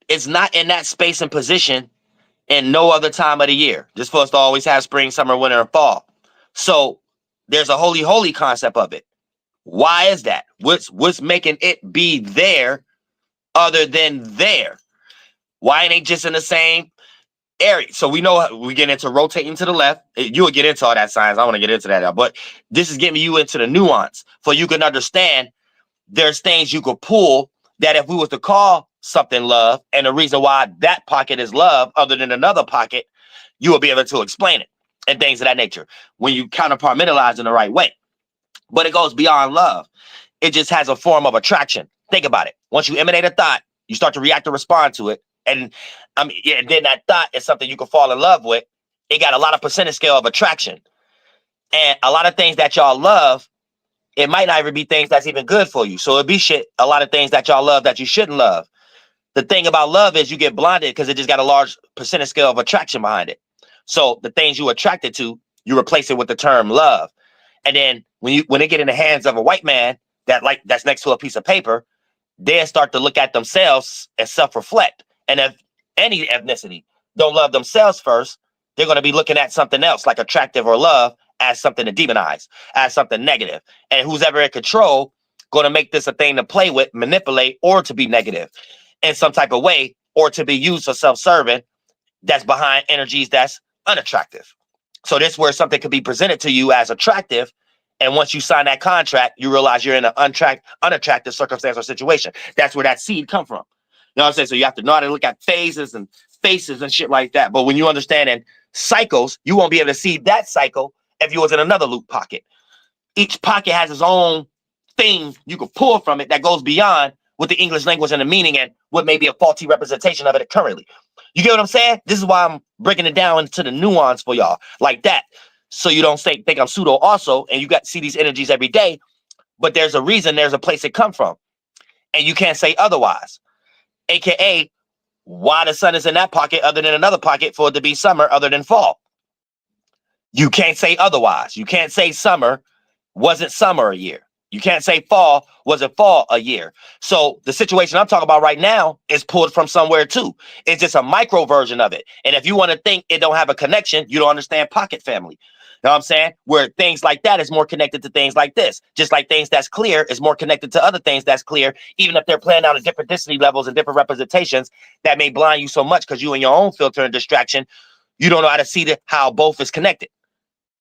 it's not in that space and position in no other time of the year. Just for us to always have spring, summer, winter, and fall. So there's a holy concept of it. Why is that? What's making it be there other than there? Why ain't it just in the same area? So we know we get into rotating to the left. You'll get into all that science. I want to get into that now, but this is getting you into the nuance for you can understand there's things you could pull that if we was to call something love, and the reason why that pocket is love other than another pocket, you will be able to explain it and things of that nature when you counterpartmentalize in the right way. But it goes beyond love. It just has a form of attraction. Think about it. Once you emanate a thought, you start to react or respond to it. And then that thought is something you can fall in love with. It got a lot of percentage scale of attraction. And a lot of things that y'all love, it might not even be things that's even good for you. So it'd be a lot of things that y'all love that you shouldn't love. The thing about love is you get blinded because it just got a large percentage scale of attraction behind it. So the things you attracted to, you replace it with the term love. And then when they get in the hands of a white man that's next to a piece of paper, they start to look at themselves and self-reflect. And if any ethnicity don't love themselves first, they're going to be looking at something else like attractive or love as something to demonize, as something negative. And who's ever in control going to make this a thing to play with, manipulate, or to be negative in some type of way, or to be used for self-serving that's behind energies that's unattractive. So this is where something could be presented to you as attractive. And once you sign that contract, you realize you're in an unattractive circumstance or situation. That's where that seed come from. You know what I'm saying? So you have to know how to look at phases and faces and shit like that. But when you understand in cycles, you won't be able to see that cycle if you was in another loop pocket. Each pocket has its own thing you can pull from it that goes beyond what the English language and the meaning and what may be a faulty representation of it currently. You get what I'm saying? This is why I'm breaking it down into the nuance for y'all like that. So you don't think I'm pseudo also, and you got to see these energies every day, but there's a reason, there's a place it come from. And you can't say otherwise. AKA, why the sun is in that pocket other than another pocket for it to be summer other than fall. You can't say otherwise. You can't say summer wasn't summer a year. You can't say fall wasn't fall a year. So the situation I'm talking about right now is pulled from somewhere too. It's just a micro version of it. And if you want to think it don't have a connection, you don't understand pocket family. You know what I'm saying? Where things like that is more connected to things like this. Just like things that's clear is more connected to other things that's clear, even if they're playing out at different density levels and different representations that may blind you so much because you and your own filter and distraction, you don't know how to see how both is connected.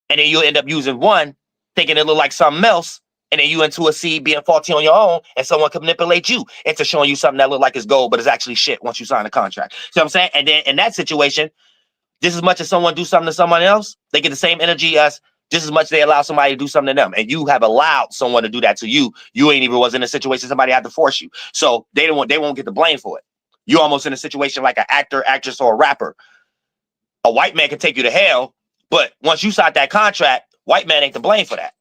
And then you'll end up using one, thinking it look like something else, and then you into a seed being faulty on your own, and someone can manipulate you into showing you something that look like it's gold, but it's actually shit once you sign the contract. See what I'm saying? And then in that situation, just as much as someone do something to someone else, they get the same energy as just as much they allow somebody to do something to them. And you have allowed someone to do that to you. You ain't even was in a situation somebody had to force you. So they won't get the blame for it. You almost in a situation like an actor, actress, or a rapper. A white man can take you to hell, but once you signed that contract, white man ain't to blame for that.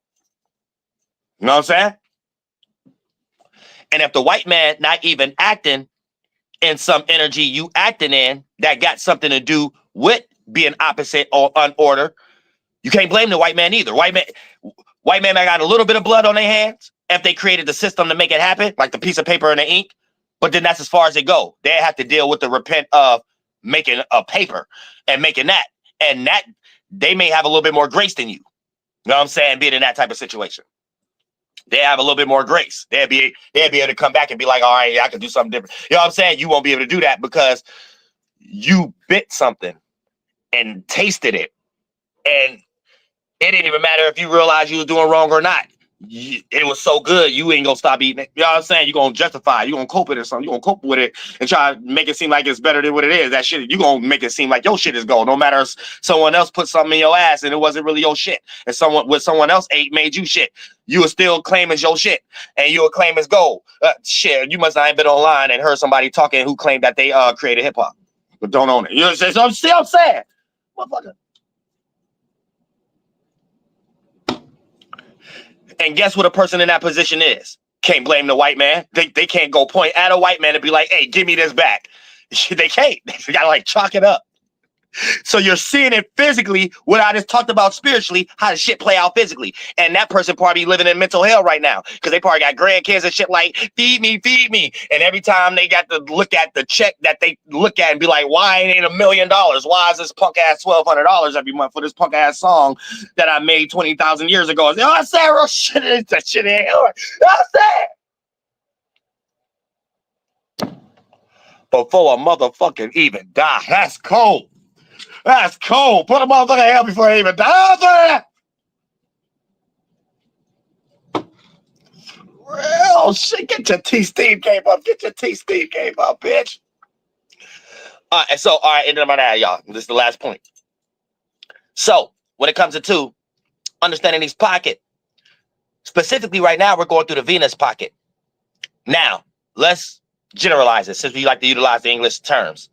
You know what I'm saying? And if the white man not even acting in some energy you acting in that got something to do with being opposite or unorder, you can't blame the white man either. White man might got a little bit of blood on their hands if they created the system to make it happen, like the piece of paper and the ink. But then that's as far as they go. They have to deal with the repent of making a paper and making that. And that they may have a little bit more grace than you. You know what I'm saying? Being in that type of situation. They have a little bit more grace. They'll be able to come back and be like, all right, yeah, I can do something different. You know what I'm saying? You won't be able to do that because you bit something and tasted it. And it didn't even matter if you realized you was doing wrong or not. It was so good, you ain't gonna stop eating it. You know what I'm saying? You're gonna justify it. You're gonna cope with it or something. You're gonna cope with it and try to make it seem like it's better than what it is. That shit, you're gonna make it seem like your shit is gold. No matter if someone else put something in your ass and it wasn't really your shit. And someone else ate made you shit. You will still claim as your shit. And you will claim as gold. Shit, you must not have been online and heard somebody talking who claimed that they created hip hop. But don't own it. You know what I'm saying? So I'm still saying, motherfucker. And guess what a person in that position is? Can't blame the white man. They can't go point at a white man and be like, hey, give me this back. They can't. They gotta like chalk it up. So you're seeing it physically, what I just talked about spiritually, how the shit play out physically. And that person probably living in mental hell right now because they probably got grandkids and shit like, feed me, feed me. And every time they got to look at the check that they look at and be like, why ain't $1 million? Why is this punk ass $1,200 every month for this punk ass song that I made 20,000 years ago? You know what I'm saying? Real shit, that shit ain't hard. You know what I'm saying? Before a motherfucker even die. That's cold. That's cold. Put a motherfucker in hell before he even dies. Real shit. Get your T-Steve game up. Get your T-Steve game up, bitch. All right, end of my day, y'all. This is the last point. So, when it comes to understanding these pockets, specifically right now, we're going through the Venus pocket. Now, let's generalize it since we like to utilize the English terms.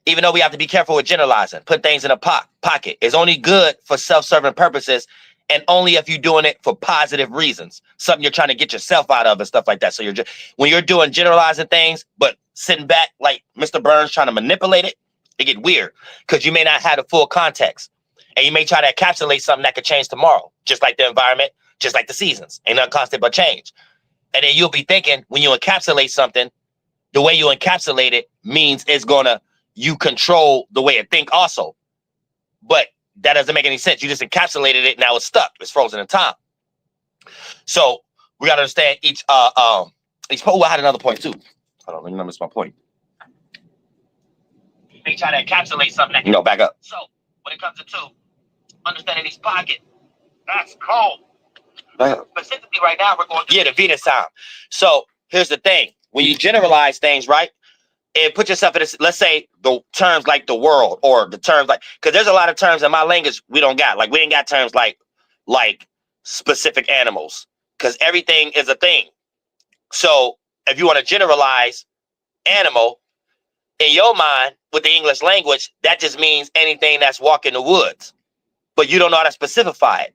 Even though we have to be careful with generalizing, put things in a pocket. It's only good for self-serving purposes and only if you're doing it for positive reasons, something you're trying to get yourself out of and stuff like that. So when you're doing generalizing things, but sitting back like Mr. Burns trying to manipulate it, it get weird because you may not have the full context and you may try to encapsulate something that could change tomorrow, just like the environment, just like the seasons. Ain't nothing constant but change. And then you'll be thinking when you encapsulate something, the way you encapsulate it means it's going to you control the way it think also. But that doesn't make any sense. You just encapsulated it. Now it's stuck. It's frozen in time. So we got to understand each I had another point too. Hold on, let me miss my point. They try to encapsulate something. No, back up. So when it comes to two, understanding these pockets, that's cold. Specifically right now, we're going to the Venus time. So here's the thing. When you generalize things, right? And put yourself in this, let's say the terms like the world, or the terms like, because there's a lot of terms in my language we don't got. Like we ain't got terms like specific animals, because everything is a thing. So if you want to generalize animal in your mind with the English language, that just means anything that's walking the woods. But you don't know how to specify it,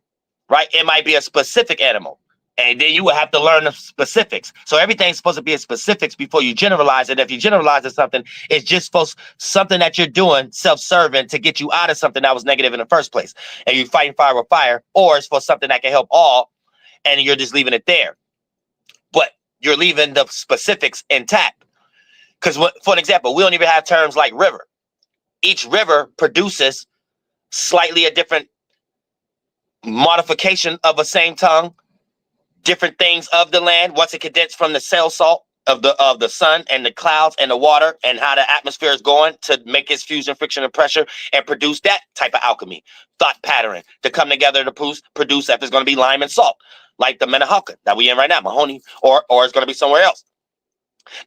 right? It might be a specific animal. And then you will have to learn the specifics. So everything's supposed to be a specifics before you generalize it. If you generalize it something, it's just something that you're doing self-serving to get you out of something that was negative in the first place. And you're fighting fire with fire, or it's for something that can help all, and you're just leaving it there. But you're leaving the specifics intact. Because for an example, we don't even have terms like river. Each river produces slightly a different modification of a same tongue, different things of the land once it condensed from the cell salt of the sun and the clouds and the water and how the atmosphere is going to make its fusion, friction, and pressure and produce that type of alchemy, thought pattern to come together to produce if it's going to be lime and salt, like the Mënehokink that we in right now, Mahoney, or it's going to be somewhere else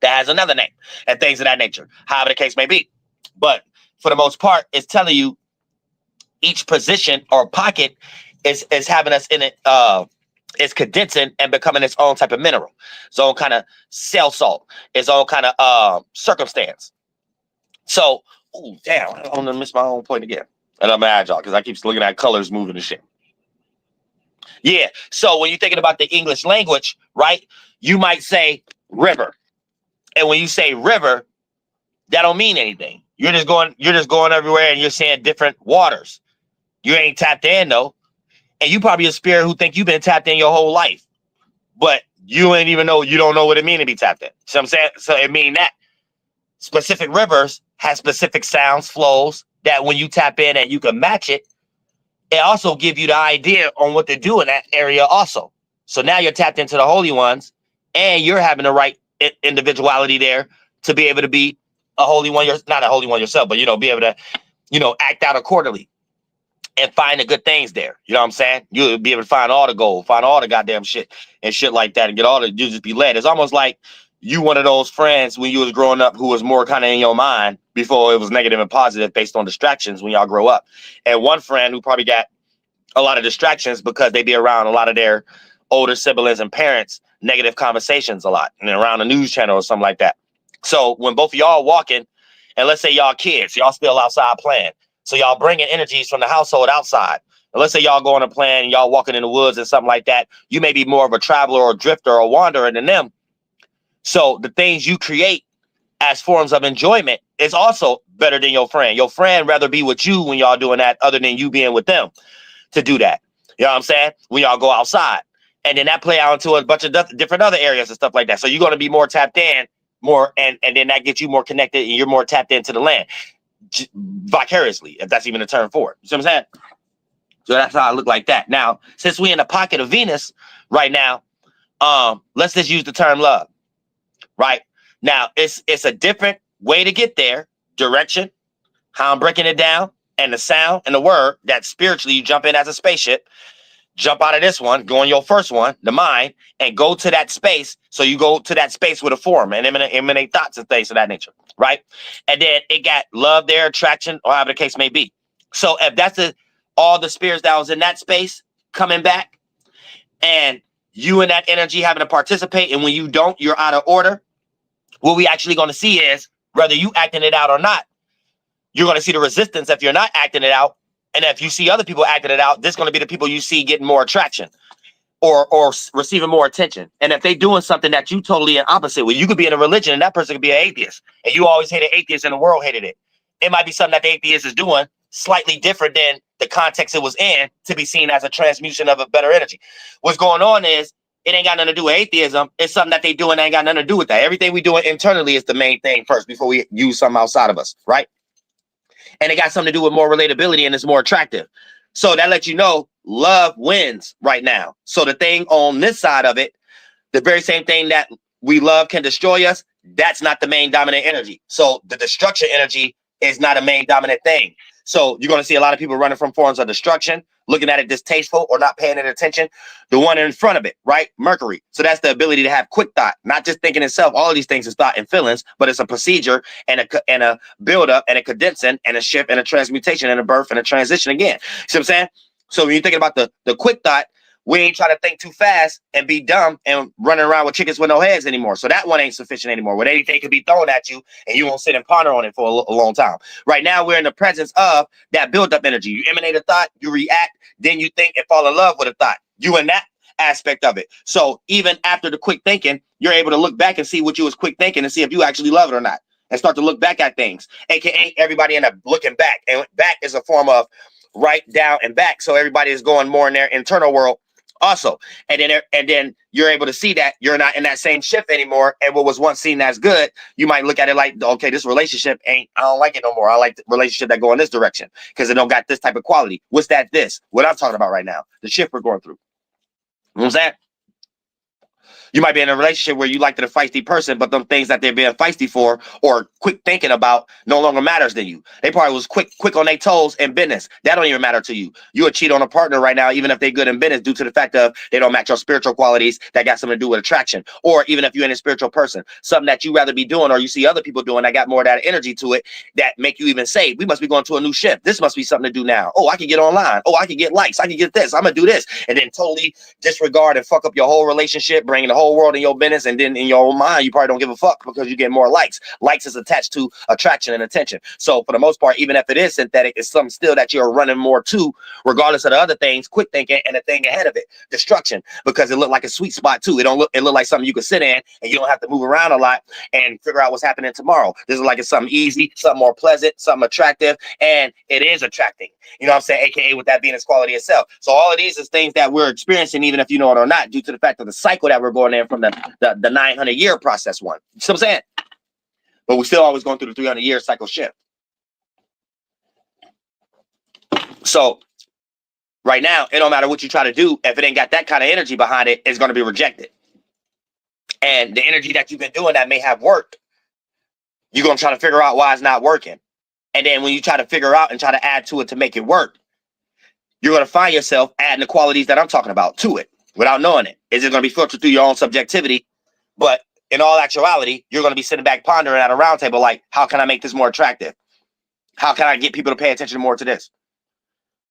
that has another name and things of that nature, however the case may be. But for the most part, it's telling you each position or pocket is having us in it, it's condensing and becoming its own type of mineral, its own kind of cell salt, its own kind of circumstance. So, ooh, damn, I don't want to miss my own point again. And I'm mad, y'all, because I keep looking at colors moving and shit. Yeah, so when you're thinking about the English language, right, you might say river. And when you say river, that don't mean anything. You're just going everywhere and you're saying different waters. You ain't tapped in, though. And you probably a spirit who think you've been tapped in your whole life, but you ain't even know, you don't know what it mean to be tapped in. So I'm saying, so it mean that specific rivers have specific sounds, flows that when you tap in and you can match it, it also give you the idea on what to do in that area also. So now you're tapped into the holy ones and you're having the right individuality there to be able to be a holy one. You're not a holy one yourself, but, be able to, act out accordingly. And find the good things there. You know what I'm saying? You'll be able to find all the gold, find all the goddamn shit and shit like that, and get all the, you just be led. It's almost like you one of those friends when you was growing up who was more kind of in your mind before it was negative and positive based on distractions when y'all grow up. And one friend who probably got a lot of distractions because they be around a lot of their older siblings and parents, negative conversations a lot, and around a news channel or something like that. So when both of y'all walking, and let's say y'all kids, y'all still outside playing, so y'all bringing energies from the household outside. And let's say y'all go on a plan and y'all walking in the woods and something like that. You may be more of a traveler or a drifter or a wanderer than them. So the things you create as forms of enjoyment is also better than your friend. Your friend rather be with you when y'all doing that other than you being with them to do that. You know what I'm saying? When y'all go outside. And then that play out into a bunch of different other areas and stuff like that. So you're going to be more tapped in, and then that gets you more connected and you're more tapped into the land. Vicariously, if that's even a term for it. You see what I'm saying? So that's how I look like that. Now, since we in the pocket of Venus right now, let's just use the term love. Right? Now, it's a different way to get there, direction, how I'm breaking it down, and the sound and the word that spiritually you jump in as a spaceship, jump out of this one, go in your first one, the mind, and go to that space. So you go to that space with a form and emanate thoughts and things of that nature, right? And then it got love there, attraction, or however the case may be. So if that's all the spirits that was in that space coming back, and you and that energy having to participate, and when you don't, you're out of order, what we actually going to see is, whether you acting it out or not, you're going to see the resistance if you're not acting it out. And if you see other people acting it out, this is going to be the people you see getting more attraction or receiving more attention. And if they doing something that you totally in opposite with, you could be in a religion and that person could be an atheist. And you always hated atheists and the world hated it. It might be something that the atheist is doing slightly different than the context it was in to be seen as a transmutation of a better energy. What's going on is it ain't got nothing to do with atheism. It's something that they do and ain't got nothing to do with that. Everything we doing internally is the main thing first before we use something outside of us, right? and it got something to do with more relatability and it's more attractive. So that lets you know love wins right now. So the thing on this side of it, the very same thing that we love can destroy us, that's not the main dominant energy. So the destruction energy is not a main dominant thing. So you're going to see a lot of people running from forms of destruction, looking at it distasteful or not paying it attention. The one in front of it, right? Mercury. So that's the ability to have quick thought, not just thinking itself. All of these things is thought and feelings, but it's a procedure and a build up and a condensing and a shift and a transmutation and a birth and a transition again. See what I'm saying? So when you're thinking about the quick thought, we ain't trying to think too fast and be dumb and running around with chickens with no heads anymore. So that one ain't sufficient anymore. With anything could be thrown at you and you won't sit and ponder on it for a long time. Right now, we're in the presence of that build-up energy. You emanate a thought, you react, then you think and fall in love with a thought. You in that aspect of it. So even after the quick thinking, you're able to look back and see what you was quick thinking and see if you actually love it or not. And start to look back at things. AKA everybody end up looking back. And back is a form of right, down, and back. So everybody is going more in their internal world also, and then you're able to see that you're not in that same shift anymore, and what was once seen as good, you might look at it like, okay, this relationship I don't like it no more. I like the relationship that go in this direction because it don't got this type of quality. What's that? What I'm talking about right now, the shift we're going through. You know what I'm saying? You might be in a relationship where you like the feisty person, but them things that they're being feisty for or quick thinking about no longer matters to you. They probably was quick on their toes in business. That don't even matter to you. You would cheat on a partner right now, even if they're good in business, due to the fact of they don't match your spiritual qualities that got something to do with attraction. Or even if you're in a spiritual person, something that you rather be doing or you see other people doing that got more of that energy to it that make you even say, we must be going to a new shift. This must be something to do now. Oh, I can get online. Oh, I can get likes. I can get this. I'm going to do this. And then totally disregard and fuck up your whole relationship, bringing the whole world in your business, and then in your own mind you probably don't give a fuck because you get more likes. Likes is attached to attraction and attention. So for the most part, even if it is synthetic, it's something still that you're running more to, regardless of the other things, quick thinking and the thing ahead of it, destruction, because it looked like a sweet spot too. It look like something you could sit in and you don't have to move around a lot and figure out what's happening tomorrow. This is like it's something easy, something more pleasant, something attractive, and it is attracting. You know what I'm saying? AKA with that being its quality itself. So all of these is things that we're experiencing, even if you know it or not, due to the fact of the cycle that we're going in from the 900-year process one. You see what I'm saying? But we're still always going through the 300-year cycle shift. So right now, it don't matter what you try to do. If it ain't got that kind of energy behind it, it's going to be rejected. And the energy that you've been doing that may have worked, you're going to try to figure out why it's not working. And then when you try to figure out and try to add to it to make it work, you're going to find yourself adding the qualities that I'm talking about to it without knowing it. Is it going to be filtered through your own subjectivity? But in all actuality, you're going to be sitting back pondering at a round table like, how can I make this more attractive? How can I get people to pay attention more to this?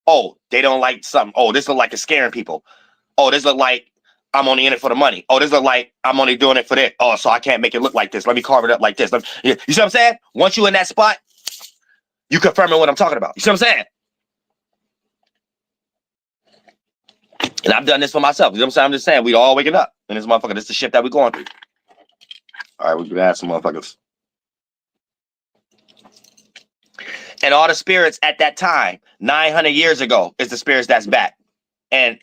Oh, they don't like something. Oh, this look like it's scaring people. Oh, this look like I'm only in it for the money. Oh, this look like I'm only doing it for that. Oh, so I can't make it look like this. Let me carve it up like this. You see what I'm saying? Once you're in that spot, you confirming what I'm talking about. You see what I'm saying? And I've done this for myself. You know what I'm saying? I'm just saying, we all waking up. And this motherfucker, this is the shit that we're going through. All right, we're going to add some motherfuckers. And all the spirits at that time, 900 years ago, is the spirits that's back. And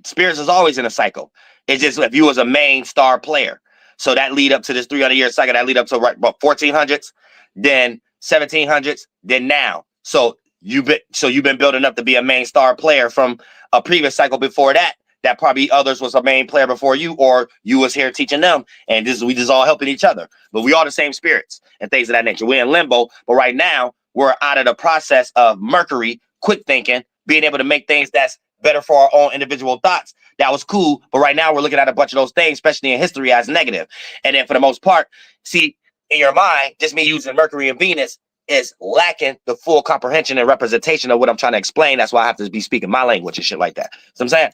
spirits is always in a cycle. It's just if you was a main star player. So that lead up to this 300-year cycle, that lead up to right about 1400s, then 1700s, then now. So you've been building up to be a main star player from a previous cycle before that. That probably others was a main player before you, or you was here teaching them, and we just all helping each other. But we all the same spirits and things of that nature. We're in limbo, but right now we're out of the process of Mercury, quick thinking, being able to make things that's better for our own individual thoughts. That was cool, but right now we're looking at a bunch of those things, especially in history, as negative. And then for the most part, see, in your mind, just me using Mercury and Venus is lacking the full comprehension and representation of what I'm trying to explain. That's why I have to be speaking my language and shit like that. So I'm saying,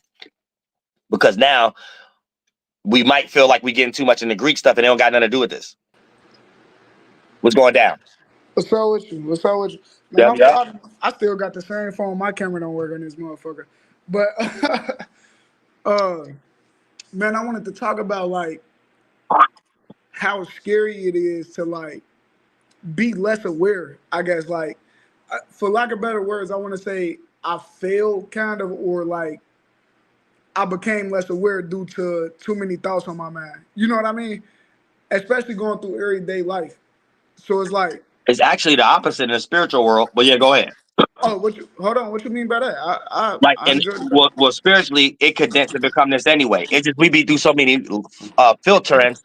because now we might feel like we're getting too much into Greek stuff and it don't got nothing to do with this. What's going down? What's up with you? What's up with you? Man, Yep, I'm yep. proud. I still got the same phone. My camera don't work on this motherfucker. But man, I wanted to talk about like how scary it is to like be less aware. I guess like for lack of better words, I want to say I failed kind of, or like I became less aware due to too many thoughts on my mind. You know what I mean? Especially going through everyday life. So it's like It's actually the opposite in the spiritual world. But yeah, go ahead. Oh, hold on. What you mean by that? Like, I and enjoy that. well, spiritually, it condensed to become this anyway. It's just we be through so many filterings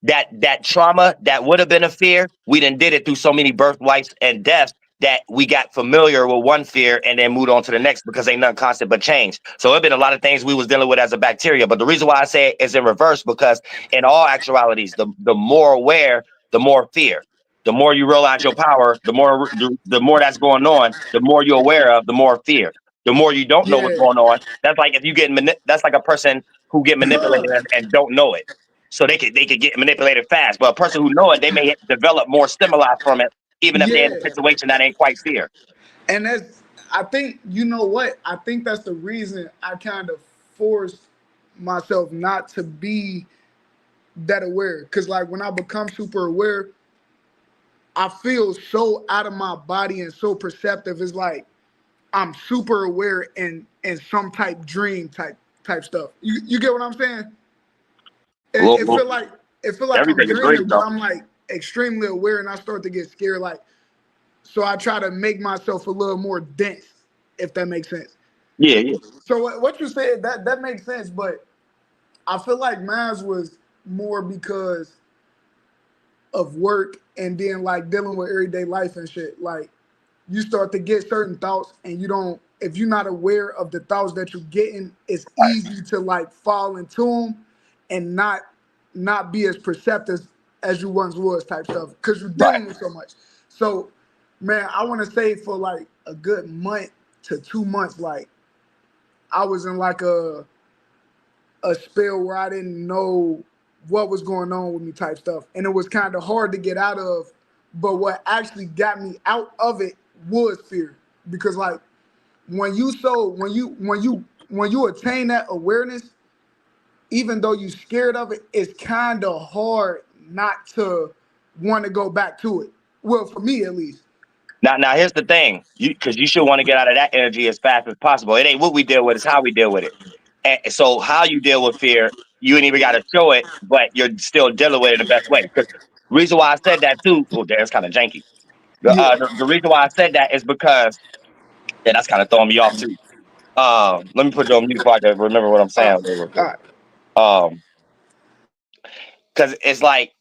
that trauma that would have been a fear, we done did it through so many birth, lives, and deaths that we got familiar with one fear and then moved on to the next because ain't nothing constant but change. So it been a lot of things we was dealing with as a bacteria. But the reason why I say it is in reverse because in all actualities, the more aware, the more fear. The more you realize your power, the more that's going on, the more you're aware of, the more fear. The more you don't know what's Yeah. going on, that's like if you get that's like a person who get manipulated and don't know it. So they could get manipulated fast. But a person who know it, they may develop more stimuli from it, even if they're in a Yeah. situation that ain't quite fear. And that's, I think, you know what? I think that's the reason I kind of forced myself not to be that aware. Cause like when I become super aware, I feel so out of my body and so perceptive. It's like I'm super aware in some type dream type stuff. You get what I'm saying? Well, It well, feel like I'm everything is dreaming, dream but though. I'm like extremely aware and I start to get scared. Like, so I try to make myself a little more dense, if that makes sense. Yeah, yeah. So what you said, that makes sense, but I feel like mine was more because of work and then like dealing with everyday life and shit. Like you start to get certain thoughts and you don't, if you're not aware of the thoughts that you're getting, it's Right, easy to like fall into them and not be as perceptive as you once was type stuff because you're right. dealing with so much. So man, I want to say for like a good month to 2 months, like I was in like a spell where I didn't know what was going on with me type stuff. And it was kind of hard to get out of. But what actually got me out of it was fear. Because like when you attain that awareness, even though you're scared of it, it's kind of hard not to want to go back to it. Well, for me at least. Now here's the thing. Because you should want to get out of that energy as fast as possible. It ain't what we deal with; it's how we deal with it. And so, how you deal with fear, you ain't even got to show it, but you're still dealing with it the best way. Because reason why I said that too. Oh, that's kind of janky. Yeah. The reason why I said that is because that's kind of throwing me off too. Let me put you on mute before I can remember what I'm saying real All quick. right. Because it's like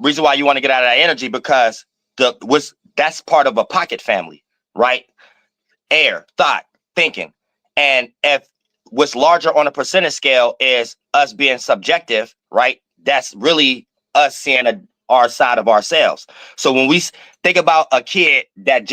reason why you want to get out of that energy because that's part of a pocket family, right? Air, thought, thinking, and if what's larger on a percentage scale is us being subjective, right? That's really us seeing our side of ourselves. So when we think about a kid that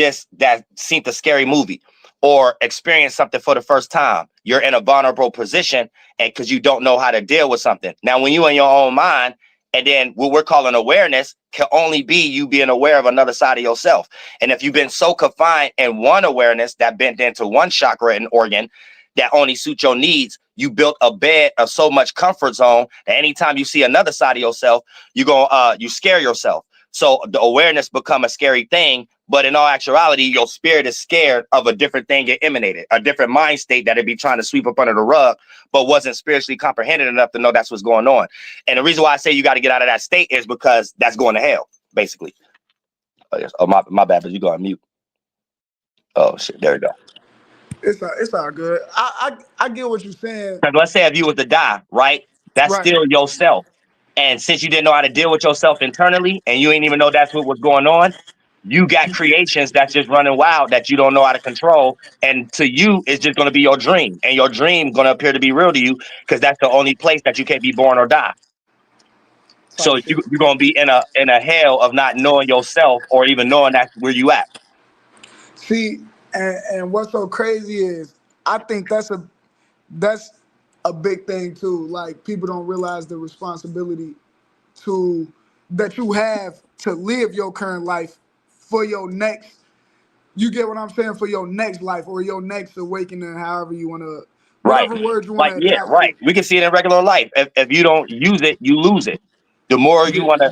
seen the scary movie or experienced something for the first time, you're in a vulnerable position and because you don't know how to deal with something. Now, when you in your own mind, and then what we're calling awareness can only be you being aware of another side of yourself. And if you've been so confined in one awareness that bent into one chakra and organ that only suit your needs, you built a bed of so much comfort zone that anytime you see another side of yourself, you scare yourself. So the awareness become a scary thing, but in all actuality, your spirit is scared of a different thing it emanated, a different mind state that it'd be trying to sweep up under the rug, but wasn't spiritually comprehended enough to know that's what's going on. And the reason why I say you got to get out of that state is because that's going to hell, basically. Oh, yes. Oh, my bad, but you go on mute. Oh shit, there we go. It's all good. I get what you're saying. Because let's say if you was to die, right? That's Right. still yourself. And since you didn't know how to deal with yourself internally and you ain't even know that's what was going on, you got creations that's just running wild that you don't know how to control. And to you, it's just going to be your dream. And your dream going to appear to be real to you because that's the only place that you can't be born or die. So Type shit. you're going to be in a hell of not knowing yourself or even knowing that's where you at. See, and what's so crazy is I think that's a big thing too. Like people don't realize the responsibility to that you have to live your current life for your next. You get what I'm saying? For your next life or your next awakening, however you want to, Right. whatever word you want Like, to yeah, attach right. to. We can see it in regular life. If you don't use it, you lose it. The more you Yeah. want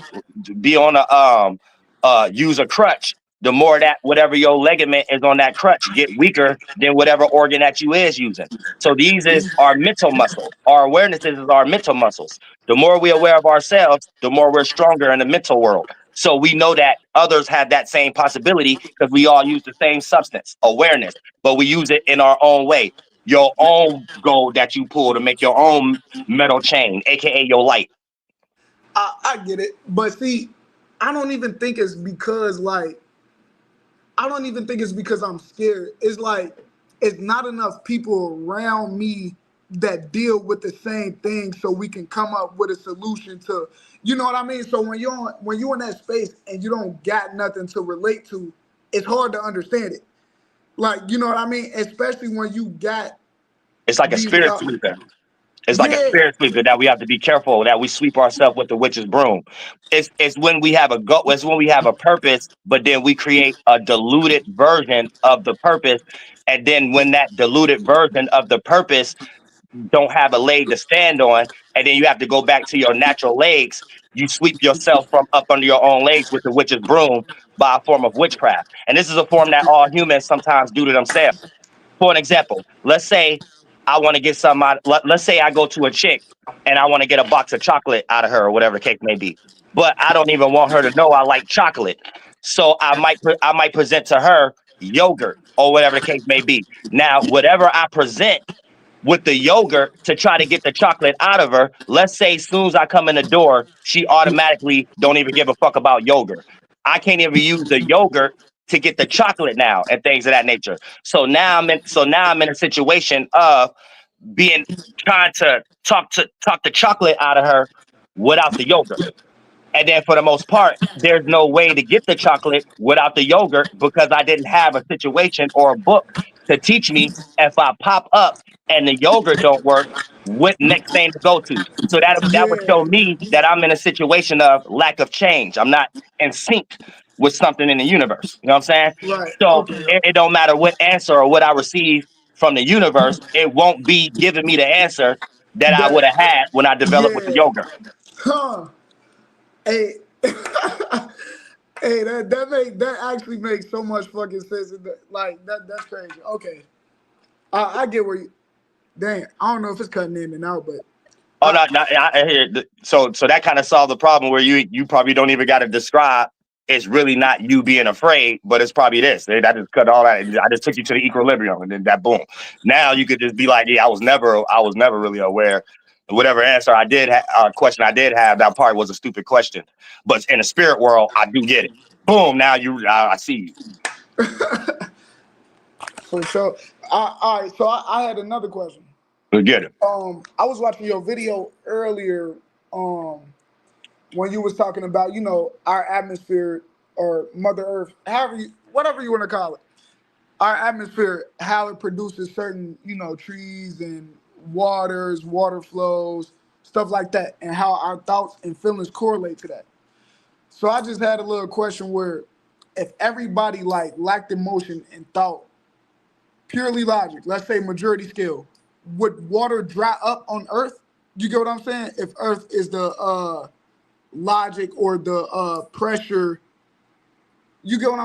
to be on a use a crutch, the more that whatever your ligament is on that crutch get weaker than whatever organ that you is using. So these is our mental muscle. Our awarenesses is our mental muscles. The more we're aware of ourselves, the more we're stronger in the mental world. So we know that others have that same possibility because we all use the same substance, awareness, but we use it in our own way. Your own goal that you pull to make your own metal chain, aka your light. I get it, but see, I don't even think it's because like I don't even think it's because I'm scared. It's like it's not enough people around me that deal with the same thing, so we can come up with a solution to, you know what I mean. So when you're in that space and you don't got nothing to relate to, it's hard to understand it. Like, you know what I mean? Especially when you got It's like a these spirit sweeper. It's like a yeah, spirit sweeper that we have to be careful that we sweep ourselves with the witch's broom. It's when we have a go. It's when we have a purpose, but then we create a diluted version of the purpose, and then when that diluted version of the purpose don't have a leg to stand on, and then you have to go back to your natural legs. You sweep yourself from up under your own legs with the witch's broom by a form of witchcraft, and this is a form that all humans sometimes do to themselves. For an example, let's say I want to get something out. Let's say I go to a chick and I want to get a box of chocolate out of her or whatever the case may be. But I don't even want her to know I like chocolate. So I might present to her yogurt or whatever the case may be. Now, whatever I present with the yogurt to try to get the chocolate out of her, let's say as soon as I come in the door, she automatically don't even give a fuck about yogurt. I can't even use the yogurt to get the chocolate now and things of that nature. So now I'm in a situation of being trying to talk the chocolate out of her without the yogurt. And then for the most part, there's no way to get the chocolate without the yogurt because I didn't have a situation or a book to teach me if I pop up and the yogurt don't work, what next thing to go to. So that would yeah, show me that I'm in a situation of lack of change. I'm not in sync with something in the universe. You know what I'm saying? right, So okay, it don't matter what answer or what I receive from the universe, it won't be giving me the answer that I would have that had when I developed with the yeah, yogurt. huh? Hey, hey, that actually makes so much fucking sense. Like that's crazy. Okay, I get where you. Dang, I don't know if it's cutting in and out, but Oh, I, I hear. So that kind of solved the problem where you probably don't even got to describe. It's really not you being afraid, but it's probably this. I just cut all that. I just took you to the equilibrium, and then that boom. Now you could just be like, yeah, I was never really aware. Whatever answer I did, question I did have, that part was a stupid question. But in the spirit world, I do get it. Boom. Now I see you. for sure. All right, so I had another question. You get it. I was watching your video earlier. Um, when you was talking about, our atmosphere or Mother Earth, whatever you want to call it, our atmosphere, how it produces certain, trees and water flows, stuff like that, and how our thoughts and feelings correlate to that. So I just had a little question where if everybody like lacked emotion and thought purely logic, let's say majority scale, would water dry up on Earth? You get what I'm saying? If Earth is the logic or the pressure, you get what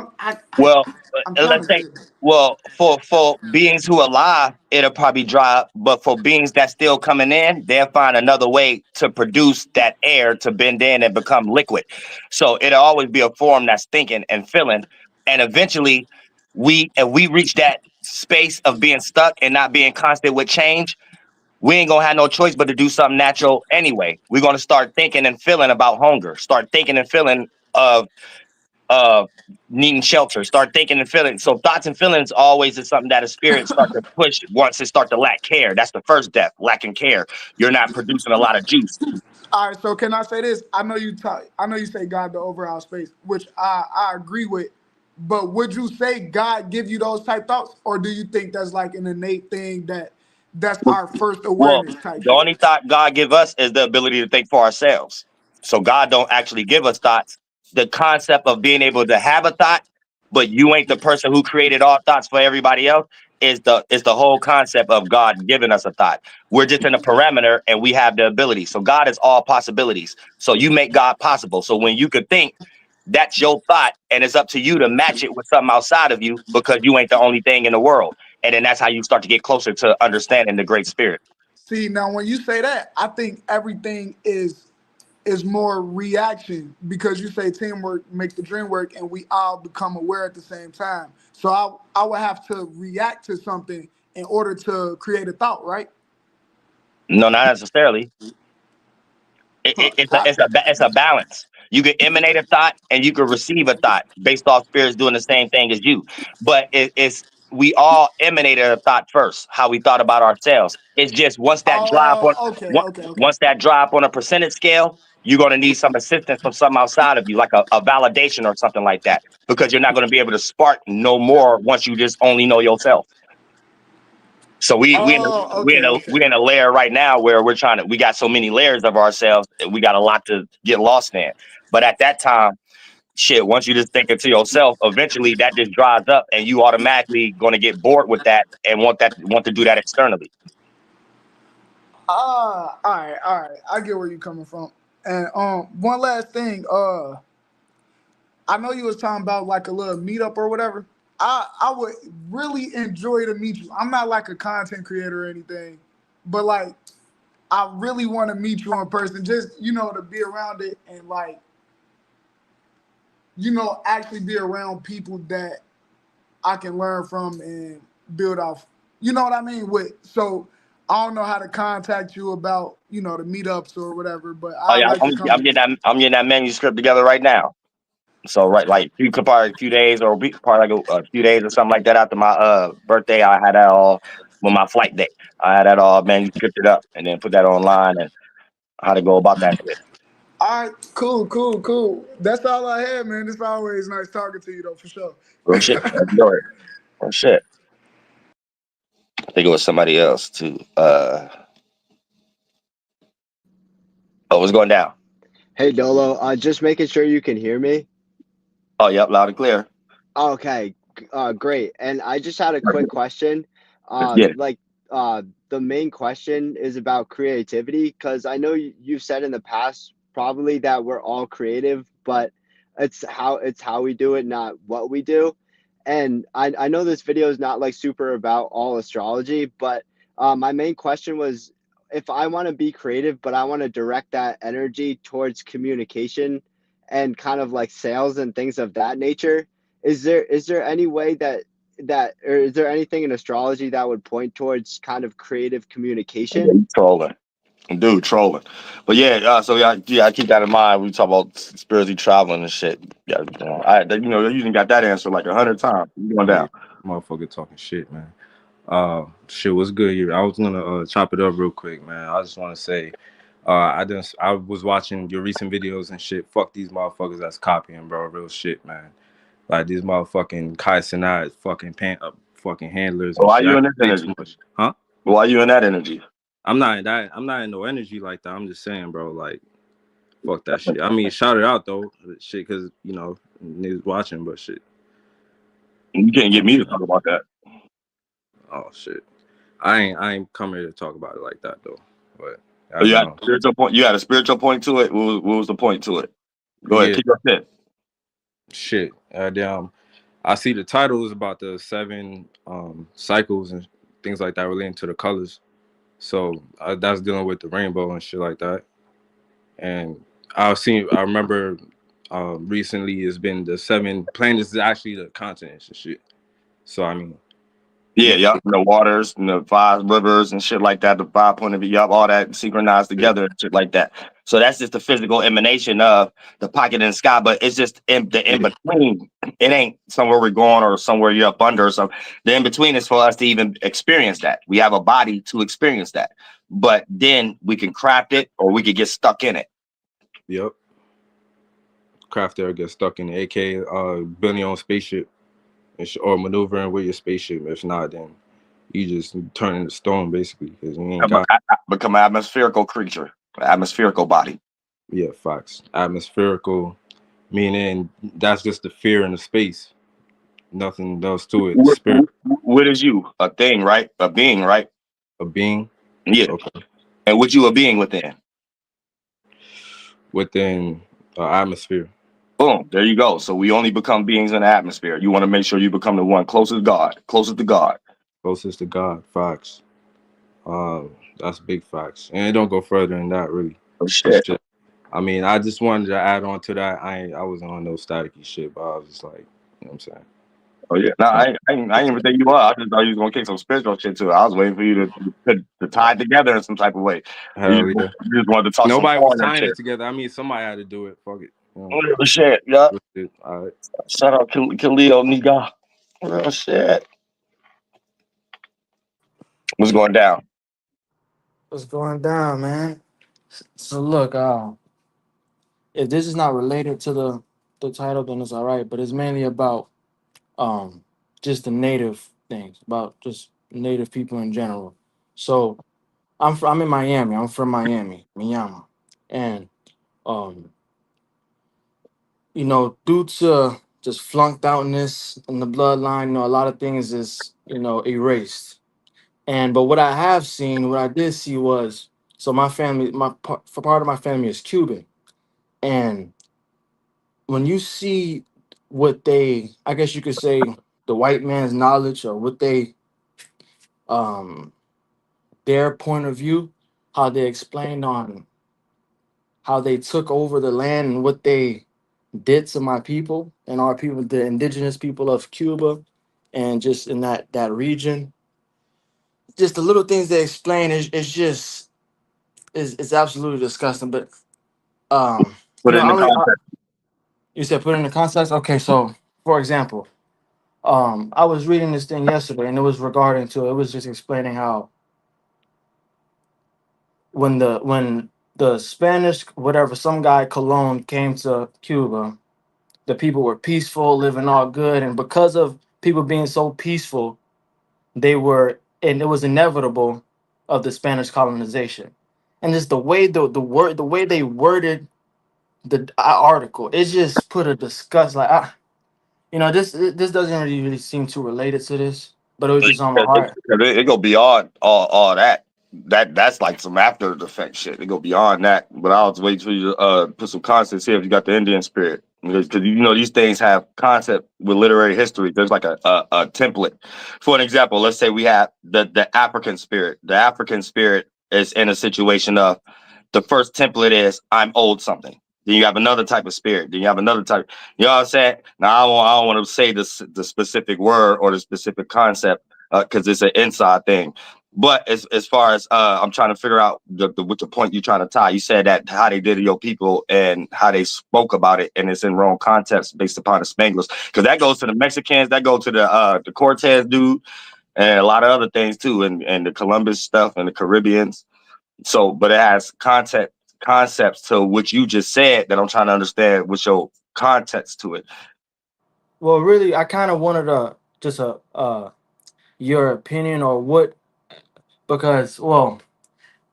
Well, I'm trying let's to say, say. well, for beings who are alive, it'll probably dry up. But for beings that's still coming in, they'll find another way to produce that air to bend in and become liquid. So it'll always be a form that's thinking and feeling. And eventually, if we reach that space of being stuck and not being constant with change, we ain't gonna have no choice but to do something natural anyway. We're gonna start thinking and feeling about hunger, start thinking and feeling of uh needing shelter, start thinking and feeling. So thoughts and feelings always is something that a spirit start to push once it start to lack care. That's the first death, lacking care. You're not producing a lot of juice. All right, so can I say this? I know you say God the overall space, which I agree with. But would you say God give you those type thoughts, or do you think that's like an innate thing that's our first Well, awareness type the shit? only thought God give us is the ability to think for ourselves. So God don't actually give us thoughts. The concept of being able to have a thought, but you ain't the person who created all thoughts for everybody else, is the whole concept of God giving us a thought. We're just in a parameter and we have the ability. So God is all possibilities. So you make God possible. So when you could think, that's your thought, and it's up to you to match it with something outside of you because you ain't the only thing in the world. And then that's how you start to get closer to understanding the Great Spirit. See, now when you say that, I think everything is is more reaction because you say teamwork makes the dream work, and we all become aware at the same time. So I would have to react to something in order to create a thought, right? No, not necessarily. Huh. It's a balance. You can emanate a thought and you can receive a thought based off spirits doing the same thing as you. But it's we all emanated a thought first, how we thought about ourselves. It's just Okay, okay, okay. once that drop on a percentage scale, you're gonna need some assistance from some outside of you, like a validation or something like that. Because you're not gonna be able to spark no more once you just only know yourself. So Okay, okay. we in a layer right now where we got so many layers of ourselves, we got a lot to get lost in. But at that time, shit, once you just think it to yourself, eventually that just dries up and you automatically gonna get bored with that and want to do that externally. All right. I get where you're coming from. And one last thing, I know you was talking about like a little meetup or whatever. I would really enjoy to meet you. I'm not like a content creator or anything, but like I really want to meet you in person, just to be around it and like actually be around people that I can learn from and build off. You know what I mean? So I don't know how to contact you about the meetups or whatever, but Oh I'd yeah, like to come. I'm getting that manuscript together right now. So right, like you could probably a few days or probably like a few days or something like that after my birthday. I had that all with my flight day. I had that all manuscripted up and then put that online and how to go about that shit. All right, cool. That's all I had, man. It's always nice talking to you, though, for sure. Real shit. Enjoy it. Real shit. I think it was somebody else too. Oh, what's going down? Hey Doelow, just making sure you can hear me. Oh, yep, loud and clear. Okay, great. And I just had a quick question. Let's get it. Like, the main question is about creativity, because I know you've said in the past probably that we're all creative, but it's how we do it, not what we do. And I know this video is not like super about all astrology, but my main question was if I want to be creative, but I want to direct that energy towards communication and kind of like sales and things of that nature, is there any way or is there anything in astrology that would point towards kind of creative communication? Trolling. Dude, trolling. But yeah, so I keep that in mind. We talk about spiritually traveling and shit. Yeah, you even got that answer like 100 times. You going Yeah, down? motherfucker talking shit, man. Shit was good here. I was gonna chop it up real quick, man. I just want to say, I was watching your recent videos and shit. Fuck these motherfuckers that's copying, bro. Real shit, man. Like these motherfucking Kai Cenat fucking handlers and Why shit. I you in can this say too energy? much, huh? Why you in that energy? I'm not in that. I'm not in no energy like that. I'm just saying, bro. Like, fuck that shit. I mean, shout it out though, shit, because niggas watching, but shit. You can't get me to talk about that. Oh shit. I ain't come here to talk about it like that though. But But you had goddamn. a spiritual point. You had a spiritual point to it. What was the point to it? Go ahead, Yeah, keep your shit. shit. Goddamn. I see the title is about the 7 cycles and things like that relating to the colors. So that's dealing with the rainbow and shit like that. And I remember recently it's been the 7 planets is actually the continents and shit. So I mean, Yeah, yeah, yup. The waters and the 5 rivers and shit like that. The 5 point of view, yup, all that synchronized together and shit like that. So that's just the physical emanation of the pocket in the sky, but it's just in yeah, between. It ain't somewhere we're going or somewhere you're up under or something. The in between is for us to even experience that. We have a body to experience that, but then we can craft it or we could get stuck in it. yep. Craft there gets stuck in the AK building your own spaceship or maneuvering with your spaceship. If not, then you just turn into stone basically because you ain't got. Become an atmospherical creature, atmospherical body. Yeah, facts. Atmospherical, meaning that's just the fear in the space. Nothing else to it. Spirit, What is you? A thing, right? A being, right? a being. Yeah. Okay. And what you a being within? Within atmosphere. Boom. There you go. So we only become beings in the atmosphere. You want to make sure you become the one closest to God, closest to God. Closest to God. Facts. That's big facts. And it don't go further than that, really. Oh But shit. shit. I mean, I just wanted to add on to that. I wasn't on no staticky shit, but I was just like, you know what I'm saying? Oh yeah, no, So, I ain't even think you were. I just thought you was gonna kick some spiritual shit too. I was waiting for you to tie it together in some type of way. hell yeah. You just wanted to talk some Nobody was porn and tying shit. it together. I mean, somebody had to do it. Fuck it. You know, Real shit, yeah. shit. All right. Shout out Khalil, nigga. Real shit. What's going down? What's going down, man? So look, if this is not related to the title, then it's all right. But it's mainly about um just the native things, about just native people in general. So I'm in Miami. I'm from Miami, Miami, and um due to just flunked outness in the bloodline, a lot of things is erased. And but what I have seen, what I did see was, so my family, for part of my family is Cuban, and when you see what they, I guess you could say, the white man's knowledge, or what they, um their point of view, how they explained on how they took over the land and what they did to my people and our people, the indigenous people of Cuba, and just in that region, just the little things they explain is just is it's absolutely disgusting. But Put it in the context. you said put it in the context. Okay, so for example, I was reading this thing yesterday, and it was regarding to, it was just explaining how when the Spanish, whatever, some guy Colon came to Cuba, the people were peaceful, living all good, and because of people being so peaceful, and it was inevitable of the Spanish colonization, and just the way they worded the article, it just put a disgust, like this doesn't really seem too related to this, but it was just on my heart. It go beyond all that. That's like some after effect shit. It go beyond that. But I was waiting for you to put some concepts here if you got the Indian spirit. Because these things have concept with literary history. There's like a template. For an example, let's say we have the African spirit. The African spirit is in a situation of, the first template is I'm owed something. Then you have another type of spirit. Then you have another type. You know what I'm saying? Now I don't want to say the specific word or the specific concept because it's an inside thing. But as far as I'm trying to figure out what the point you're trying to tie. You said that how they did it, your people, and how they spoke about it, and it's in wrong context based upon the Spanglers, because that goes to the Mexicans, that goes to the Cortez dude, and a lot of other things too, and the Columbus stuff and the Caribbeans. So, but it has concepts to what you just said that I'm trying to understand what's your context to it. Well, really, I kind of wanted your opinion, or what, because, well,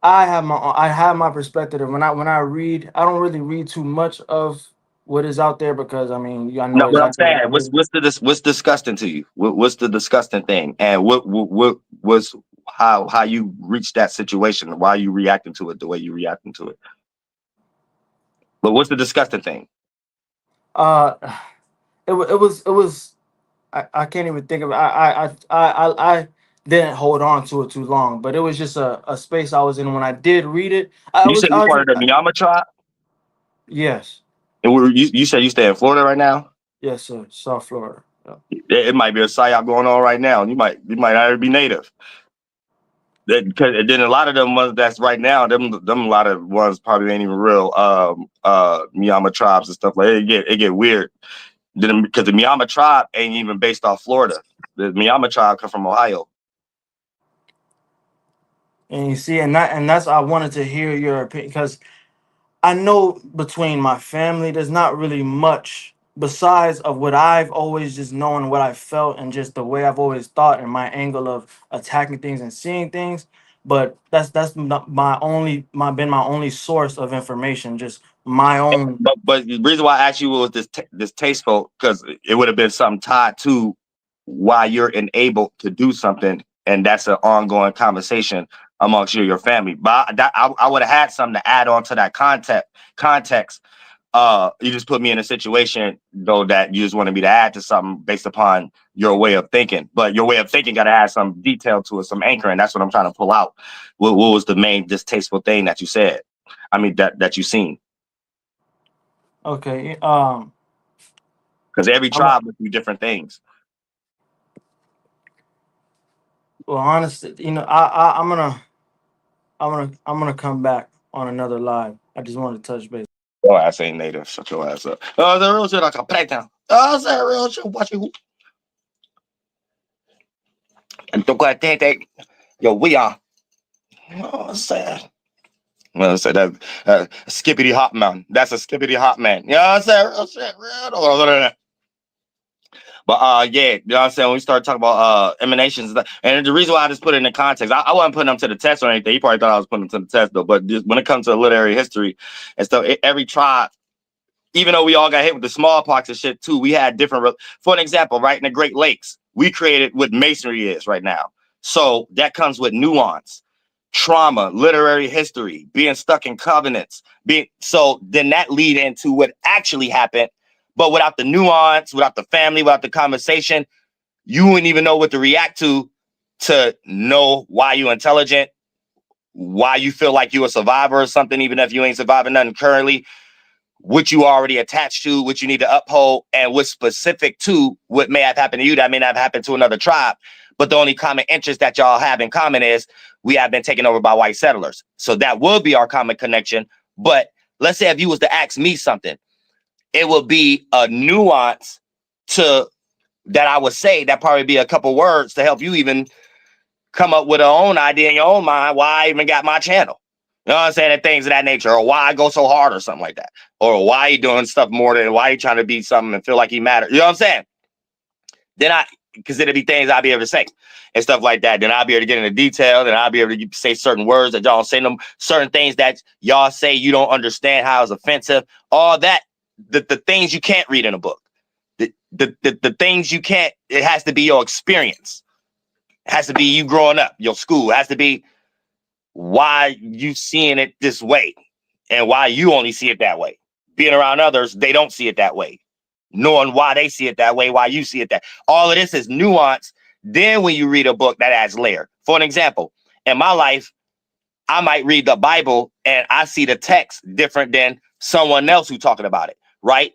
I have my perspective. And when I read, I don't really read too much of what is out there, because I mean, I know No, but I'm exactly what saying, that is. what's disgusting to you? What's the disgusting thing? And what was how you reached that situation? Why are you reacting to it the way you reacting to it? But what's the disgusting thing? Uh, it was. I can't even think of it. I didn't hold on to it too long, but it was just a space I was in when I did read it. I You was said I you was part of the Miama tribe, Yes, and you said you stay in Florida right now. yes, sir. South Florida. Yeah. It might be a psyop going on right now. You might already be native. Then a lot of them ones that's right now, them a lot of ones probably ain't even real Miama tribes and stuff like that. It get weird. Then because the Miama tribe ain't even based off Florida. The Miama tribe come from Ohio. And you see, and that's I wanted to hear your opinion, because I know between my family, there's not really much besides of what I've always just known, what I felt, and just the way I've always thought, and my angle of attacking things and seeing things. But that's not my only source of information, just my own. But the reason why I asked you was this tasteful, because it would have been something tied to why you're enabled to do something, and that's an ongoing conversation amongst you and your family. But I would have had something to add on to that context. You just put me in a situation though that you just wanted me to add to something based upon your way of thinking. But your way of thinking got to add some detail to it, some anchoring. That's what I'm trying to pull out. What was the main distasteful thing that you said? I mean that you seen. Okay. Because every I'm a, tribe would do different things. well, honestly, I'm gonna come back on another live. I just wanted to touch base. Your ass ain't native. Shut your ass up. Oh, the real shit. I can play down. Oh, it's that real shit. Watch you. And don't go ahead. Yo, we are. Oh, sad. Well, say that skippity hop man. That's a skippity hop man. You know what I'm saying? Real shit, real. But yeah, you know what I'm saying? When we start talking about emanations, and the reason why I just put it in the context, I wasn't putting them to the test or anything. You probably thought I was putting them to the test though. But just, when it comes to literary history and stuff, every tribe, even though we all got hit with the smallpox and shit too, we had different. For an example, right in the Great Lakes, we created what masonry is right now. So that comes with nuance, trauma, literary history, being stuck in covenants, so then that lead into what actually happened. But without the nuance, without the family, without the conversation, you wouldn't even know what to react to know why you're intelligent, why you feel like you're a survivor or something, even if you ain't surviving nothing currently, what you already attached to, what you need to uphold, and what's specific to what may have happened to you that may not have happened to another tribe. But the only common interest that y'all have in common is we have been taken over by white settlers. So that will be our common connection. But let's say if you was to ask me something, it would be a nuance to that I would say that probably be a couple words to help you even come up with your own idea in your own mind why I even got my channel. You know what I'm saying? And things of that nature, or why I go so hard or something like that. Or why you doing stuff more than why you trying to be something and feel like he matters. You know what I'm saying? Then because it'll be things I'll be able to say and stuff like that. Then I'll be able to get into detail. Then I'll be able to say certain words that y'all don't say them, certain things that y'all say you don't understand how it's offensive. All that, the things you can't read in a book. The things you can't, it has to be your experience. It has to be you growing up, your school. It has to be why you seeing it this way and why you only see it that way. Being around others, they don't see it that way. Knowing why they see it that way, why you see it that. All of this is nuance. Then when you read a book, that adds layer. For an example, in my life, I might read the Bible and I see the text different than someone else who's talking about it, right?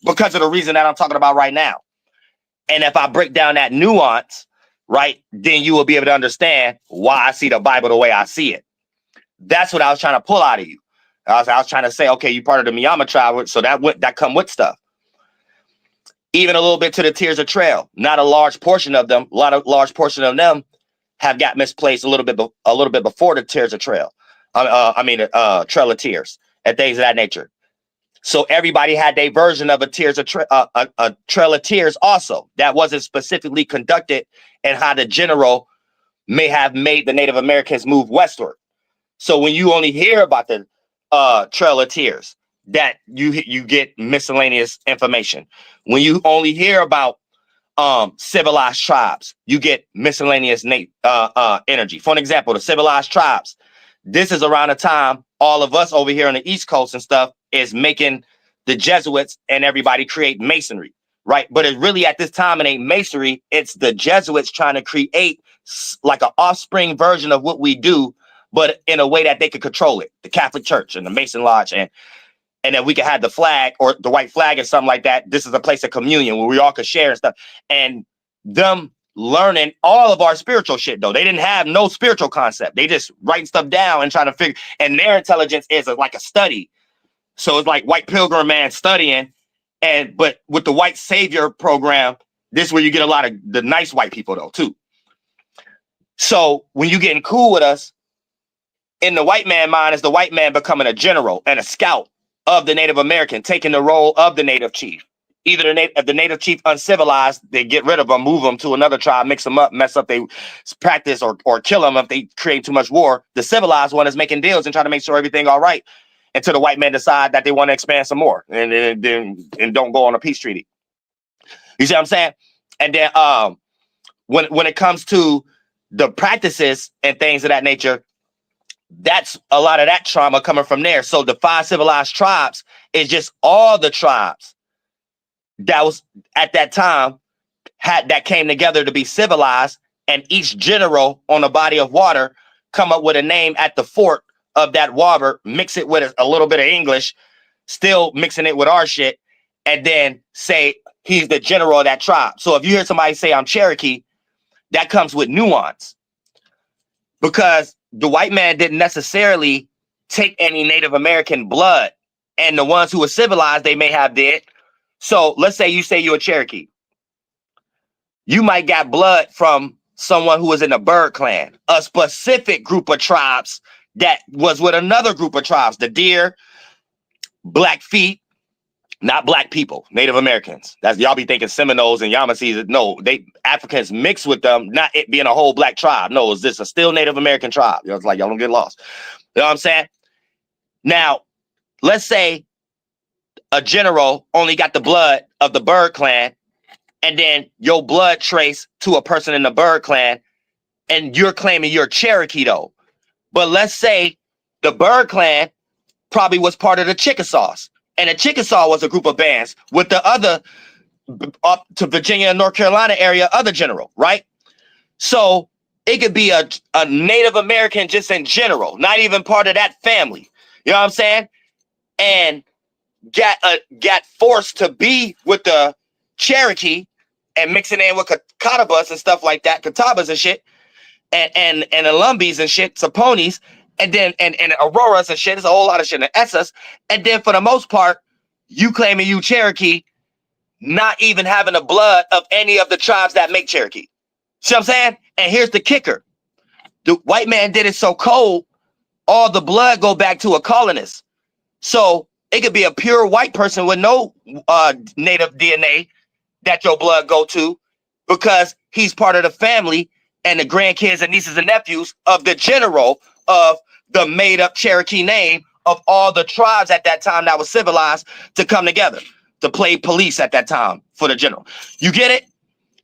Because of the reason that I'm talking about right now. And if I break down that nuance, right, then you will be able to understand why I see the Bible the way I see it. That's what I was trying to pull out of you. I was trying to say, okay, you part of the Miyama tribe, so that come with stuff. Even a little bit to the Tears of Trail. Not a large portion of them. Large portion of them have got misplaced a little bit before the Tears of Trail. Trail of Tears and things of that nature. So everybody had their version of a Trail of Tears also. That wasn't specifically conducted and how the general may have made the Native Americans move westward. So when you only hear about the Trail of Tears, that you get miscellaneous information. When you only hear about civilized tribes, you get miscellaneous energy. For an example, the civilized tribes. This is around the time all of us over here on the East Coast and stuff is making the Jesuits and everybody create masonry, right? But it's really at this time it ain't masonry. It's the Jesuits trying to create like an offspring version of what we do, but in a way that they could control it. The Catholic Church and the Mason Lodge, and then we could have the flag or the white flag or something like that. This is a place of communion where we all could share and stuff. And them learning all of our spiritual shit, though. They didn't have no spiritual concept. They just writing stuff down and trying to figure. And their intelligence is like a study. So it's like white pilgrim man studying. But with the white savior program, this is where you get a lot of the nice white people, though, too. So when you getting cool with us, in the white man mind is the white man becoming a general and a scout of the Native American, taking the role of the Native chief. Either if the Native chief uncivilized, they get rid of them, move them to another tribe, mix them up, mess up they practice or kill them if they create too much war. The civilized one is making deals and trying to make sure everything all right until the white men decide that they want to expand some more and don't go on a peace treaty. You see what I'm saying? And then when it comes to the practices and things of that nature, that's a lot of that trauma coming from there. So the 5 civilized tribes is just all the tribes that was at that time that came together to be civilized, and each general on a body of water come up with a name at the fort of that water, mix it with a little bit of English, still mixing it with our shit, and then say he's the general of that tribe. So if you hear somebody say I'm Cherokee, that comes with nuance, because the white man didn't necessarily take any Native American blood, and the ones who were civilized, they may have did. So let's say you're a Cherokee. You might got blood from someone who was in the Bird clan, a specific group of tribes that was with another group of tribes, the Deer, Blackfeet, not black people, Native Americans. That's y'all be thinking Seminoles and Yamasees. No, they Africans mixed with them, not it being a whole black tribe. No, it's just a still Native American tribe. You know, it's like y'all don't get lost. You know what I'm saying? Now, let's say a general only got the blood of the Bird clan, and then your blood trace to a person in the Bird clan, and you're claiming you're Cherokee though. But let's say the Bird clan probably was part of the Chickasaws, and the Chickasaw was a group of bands with the other up to Virginia and North Carolina area, other general, right? So it could be a Native American just in general, not even part of that family. You know what I'm saying? And got forced to be with the Cherokee and mixing in with Catawbas and stuff like that, Catawbas and shit, and the Lumbees and shit, Saponis, and then and Auroras and shit. There's a whole lot of shit in Essas. And then for the most part, you claiming you Cherokee, not even having the blood of any of the tribes that make Cherokee. See what I'm saying? And here's the kicker. The white man did it so cold, all the blood go back to a colonist. So it could be a pure white person with no native DNA that your blood go to, because he's part of the family and the grandkids and nieces and nephews of the general of the made up Cherokee name of all the tribes at that time that was civilized to come together to play police at that time for the general. You get it?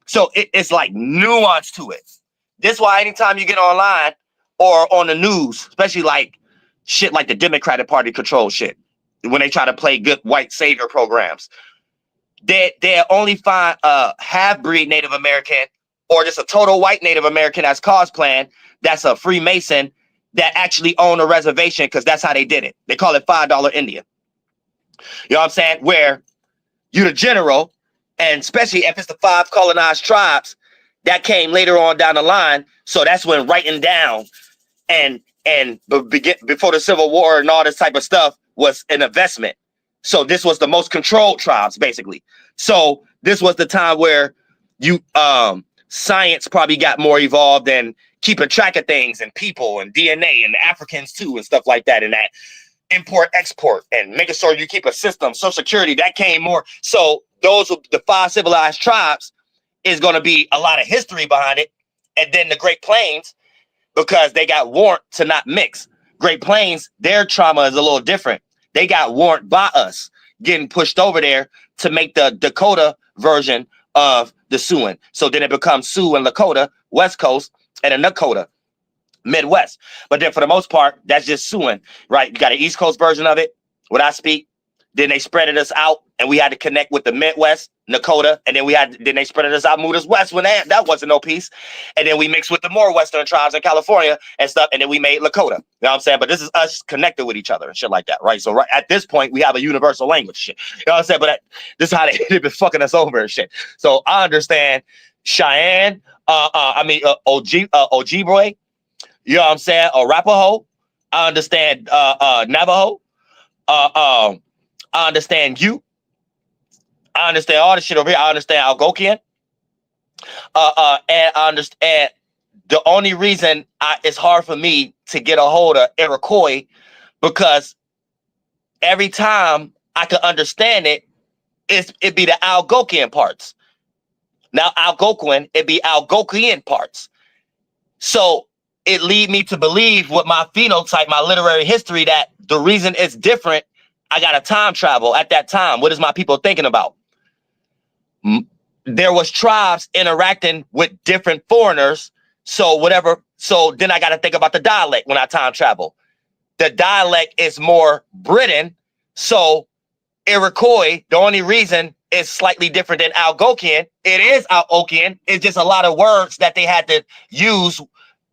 So it's like nuance to it. This is why anytime you get online or on the news, especially like shit like the Democratic Party control shit, when they try to play good white savior programs, they only find a half-breed Native American or just a total white Native American that's cosplaying, that's a Freemason, that actually own a reservation, because that's how they did it. They call it $5 Indian. You know what I'm saying? Where you the general, and especially if it's the 5 colonized tribes that came later on down the line. So that's when writing down and before the Civil War and all this type of stuff was an investment. So this was the most controlled tribes, basically. So this was the time where you science probably got more evolved and keeping track of things and people and DNA and Africans too and stuff like that, and that import export and making sure you keep a system, Social Security, that came more. So those the 5 civilized tribes is going to be a lot of history behind it. And then the Great Plains, because they got warrant to not mix. Great Plains, their trauma is a little different. They got warrant by us getting pushed over there to make the Dakota version of the Siouan. So then it becomes Sioux and Lakota, West Coast, and a Nakota, Midwest. But then for the most part, that's just Siouan, right? You got an East Coast version of it, what I speak. Then they spreaded us out, and we had to connect with the Midwest, Nakota, and then they spreaded us out, moved us west when that wasn't no peace. And then we mixed with the more Western tribes in California and stuff, and then we made Lakota. You know what I'm saying? But this is us connected with each other and shit like that, right? So right at this point, we have a universal language shit. You know what I'm saying? But this is how they've been fucking us over and shit. So I understand Cheyenne, Ojibwe, you know what I'm saying? Arapaho. I understand Navajo. I understand you. I understand all this shit over here. I understand Algonquian. And I understand the only reason it's hard for me to get a hold of Iroquois, because every time I could understand it'd be the Algonquian parts. Now Algonquin, it'd be Algonquian parts. So it lead me to believe with my phenotype, my literary history, that the reason it's different, I got to time travel at that time. What is my people thinking about? There was tribes interacting with different foreigners. So then I got to think about the dialect when I time travel. The dialect is more Britain. So Iroquois, the only reason it's slightly different than Algonquian, it is Algonquian. It's just a lot of words that they had to use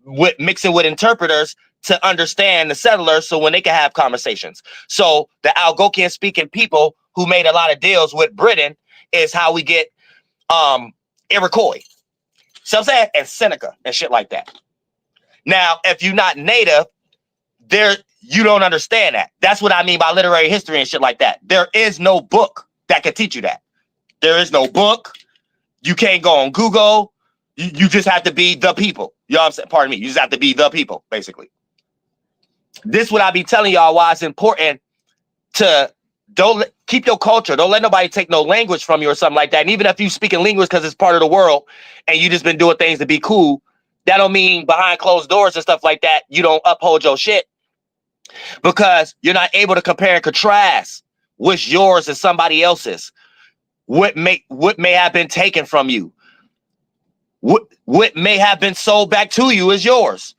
with mixing with interpreters to understand the settlers so when they can have conversations. So the Algonquian speaking people who made a lot of deals with Britain is how we get Iroquois. So I'm saying, and Seneca and shit like that. Now, if you're not native, you don't understand that. That's what I mean by literary history and shit like that. There is no book that can teach you that. There is no book. You can't go on Google. You just have to be the people. You know what I'm saying? Pardon me. You just have to be the people, basically. This what I be telling y'all why it's important to keep your culture. Don't let nobody take no language from you or something like that. And even if you speak in language because it's part of the world and you just been doing things to be cool, that don't mean behind closed doors and stuff like that, you don't uphold your shit because you're not able to compare and contrast what's yours and somebody else's. What may have been taken from you. What may have been sold back to you is yours.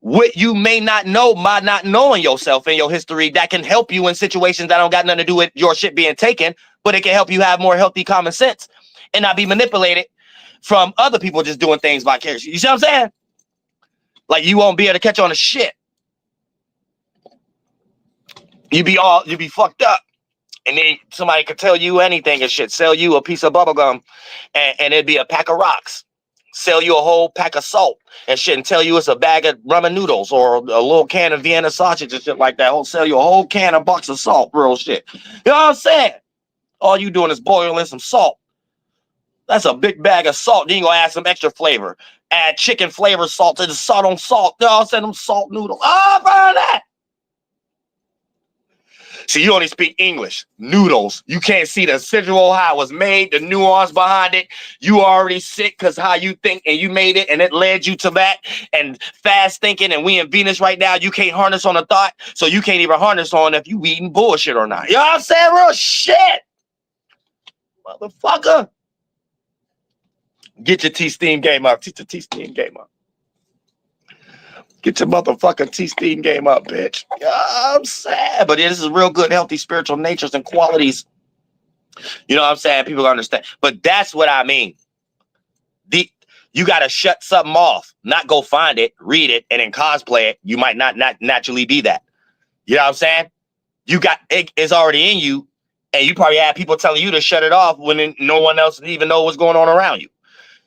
What you may not know by not knowing yourself and your history that can help you in situations that don't got nothing to do with your shit being taken, but it can help you have more healthy common sense and not be manipulated from other people just doing things vicariously. You see what I'm saying? Like you won't be able to catch on to shit. You be fucked up. And then somebody could tell you anything and shit, sell you a piece of bubble gum and it'd be a pack of rocks. Sell you a whole pack of salt and shit and tell you it's a bag of ramen noodles or a little can of Vienna sausage and shit like that. Or sell you a whole can of box of salt, real shit. You know what I'm saying? All you doing is boiling some salt. That's a big bag of salt. Then you gonna add some extra flavor. Add chicken flavor salt to the salt on salt. You know what I'm saying? Them salt noodles. Oh, burn that. See, you only speak English. Noodles. You can't see the residual, how it was made, the nuance behind it. You already sick because how you think and you made it and it led you to that. And fast thinking and we in Venus right now, you can't harness on a thought. So you can't even harness on if you eating bullshit or not. You know what I'm saying? Real shit. Motherfucker. Get your T-Steam game up. Get your T-Steam game up. Get your motherfucking T-Steam game up, bitch. I'm sad, but this is real good, healthy spiritual natures and qualities. You know what I'm saying? People understand. But that's what I mean. You got to shut something off, not go find it, read it, and then cosplay it. You might not naturally be that. You know what I'm saying? It's already in you, and you probably have people telling you to shut it off when no one else even know what's going on around you.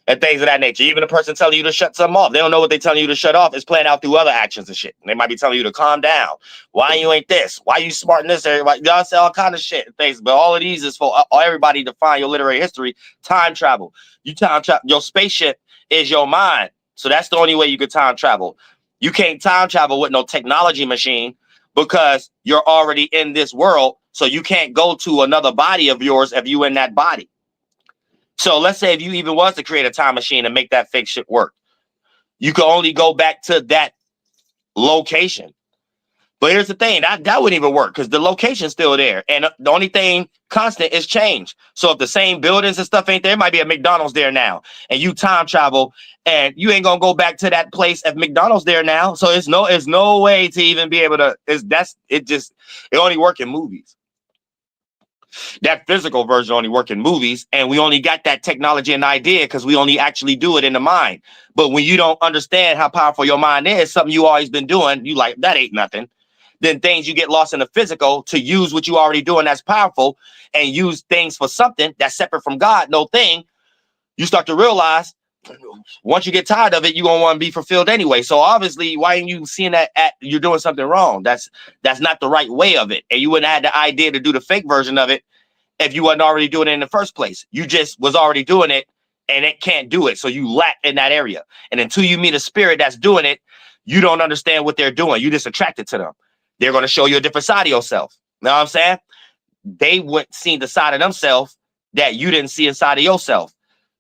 And things of that nature. Even a person telling you to shut something off, they don't know what they're telling you to shut off. It's playing out through other actions and shit. And they might be telling you to calm down. Why you ain't this? Why you smart in this area? Y'all say all kind of shit and things. But all of these is for everybody to find your literary history. Time travel. You time travel. Your spaceship is your mind. So that's the only way you could time travel. You can't time travel with no technology machine because you're already in this world. So you can't go to another body of yours if you in that body. So let's say if you even was to create a time machine and make that fake shit work, you can only go back to that location. But here's the thing, that wouldn't even work because the location's still there. And the only thing constant is change. So if the same buildings and stuff ain't there, it might be a McDonald's there now. And you time travel and you ain't gonna go back to that place if McDonald's there now. So it's no way to even be able to, it only work in movies. That physical version only work in movies, and we only got that technology and idea because we only actually do it in the mind. But when you don't understand how powerful your mind is, something you always been doing, you like, that ain't nothing. Then things you get lost in the physical to use what you already doing that's powerful and use things for something that's separate from God, no thing, you start to realize once you get tired of it, you're going to want to be fulfilled anyway. So obviously, why ain't you seeing that you're doing something wrong? That's not the right way of it. And you wouldn't have had the idea to do the fake version of it if you wasn't already doing it in the first place. You just was already doing it and it can't do it. So you lack in that area. And until you meet a spirit that's doing it, you don't understand what they're doing. You just attracted to them. They're going to show you a different side of yourself. You know what I'm saying? They wouldn't see the side of themselves that you didn't see inside of yourself.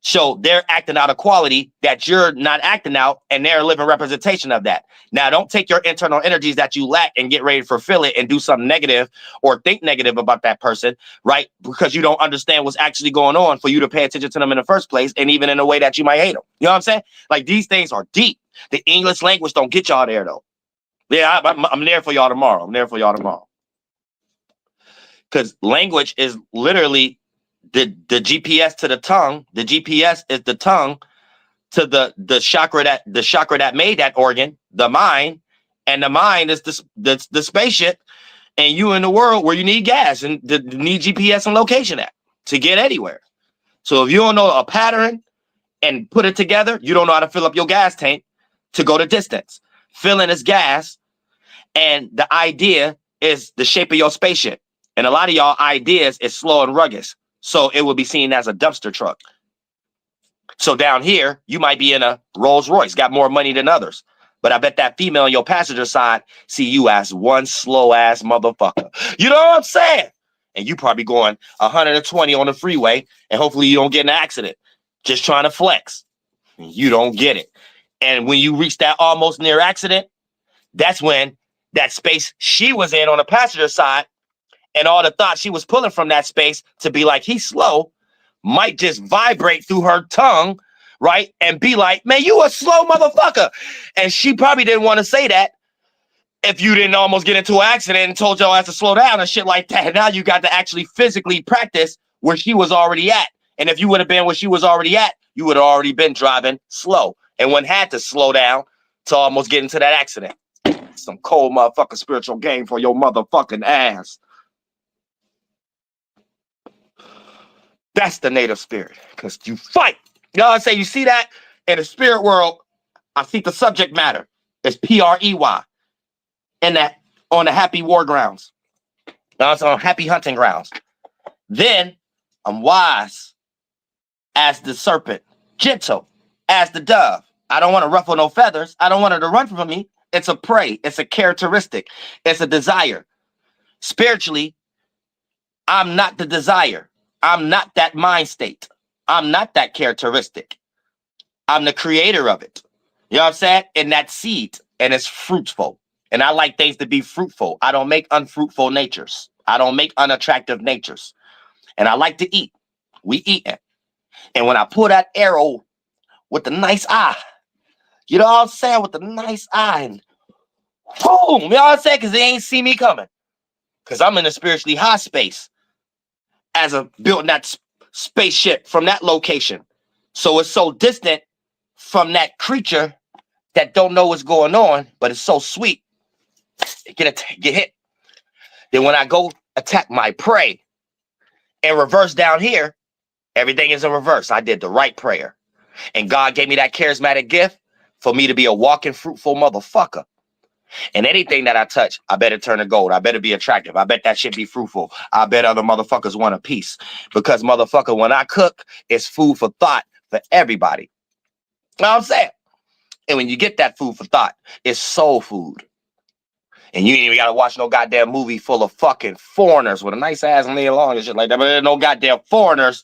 So they're acting out a quality that you're not acting out, and they're a living representation of that. Now, don't take your internal energies that you lack and get ready to fulfill it and do something negative or think negative about that person, right? Because you don't understand what's actually going on for you to pay attention to them in the first place, and even in a way that you might hate them. You know what I'm saying? Like, these things are deep. The English language don't get y'all there, though. Yeah, I'm there for y'all tomorrow. Because language is literally the GPS to the tongue. The GPS is the tongue to the chakra that made that organ, the mind, And the mind is the spaceship, and you in the world where you need gas and need GPS and location at to get anywhere. So if you don't know a pattern and put it together, you don't know how to fill up your gas tank to go the distance. Filling is gas, and the idea is the shape of your spaceship. And a lot of y'all ideas is slow and rugged. So it will be seen as a dumpster truck. So down here, you might be in a Rolls Royce, got more money than others. But I bet that female on your passenger side see you as one slow ass motherfucker. You know what I'm saying? And you probably going 120 on the freeway, and hopefully you don't get in an accident. Just trying to flex. You don't get it. And when you reach that almost near accident, that's when that space she was in on the passenger side and all the thoughts she was pulling from that space to be like, he's slow, might just vibrate through her tongue, right? And be like, man, you a slow motherfucker. And she probably didn't want to say that if you didn't almost get into an accident and told your ass to slow down and shit like that. Now you got to actually physically practice where she was already at. And if you would have been where she was already at, you would have already been driving slow and wouldn't had to slow down to almost get into that accident. Some cold motherfucking spiritual game for your motherfucking ass. That's the native spirit, because you fight. You know what I'm saying? You see that in the spirit world? I think the subject matter is PREY in that on the happy war grounds. It's on happy hunting grounds. Then I'm wise as the serpent, gentle as the dove. I don't want to ruffle no feathers. I don't want her to run from me. It's a prey. It's a characteristic. It's a desire. Spiritually, I'm not the desire. I'm not that mind state. I'm not that characteristic. I'm the creator of it. You know what I'm saying? And that seed, and it's fruitful. And I like things to be fruitful. I don't make unfruitful natures. I don't make unattractive natures. And I like to eat. We eating. And when I pull that arrow with the nice eye, you know what I'm saying? With the nice eye, and boom, you know what I'm saying? Because they ain't see me coming. Because I'm in a spiritually high space as a building that spaceship from that location. So it's so distant from that creature that don't know what's going on, but it's so sweet. Get hit. Then when I go attack my prey and reverse down here, everything is in reverse. I did the right prayer. And God gave me that charismatic gift for me to be a walking, fruitful motherfucker. And anything that I touch, I better turn to gold. I better be attractive. I bet that shit be fruitful. I bet other motherfuckers want a piece. Because motherfucker, when I cook, it's food for thought for everybody. You know what I'm saying? And when you get that food for thought, it's soul food. And you ain't even gotta watch no goddamn movie full of fucking foreigners with a nice ass and lay along and shit like that. But there's no goddamn foreigners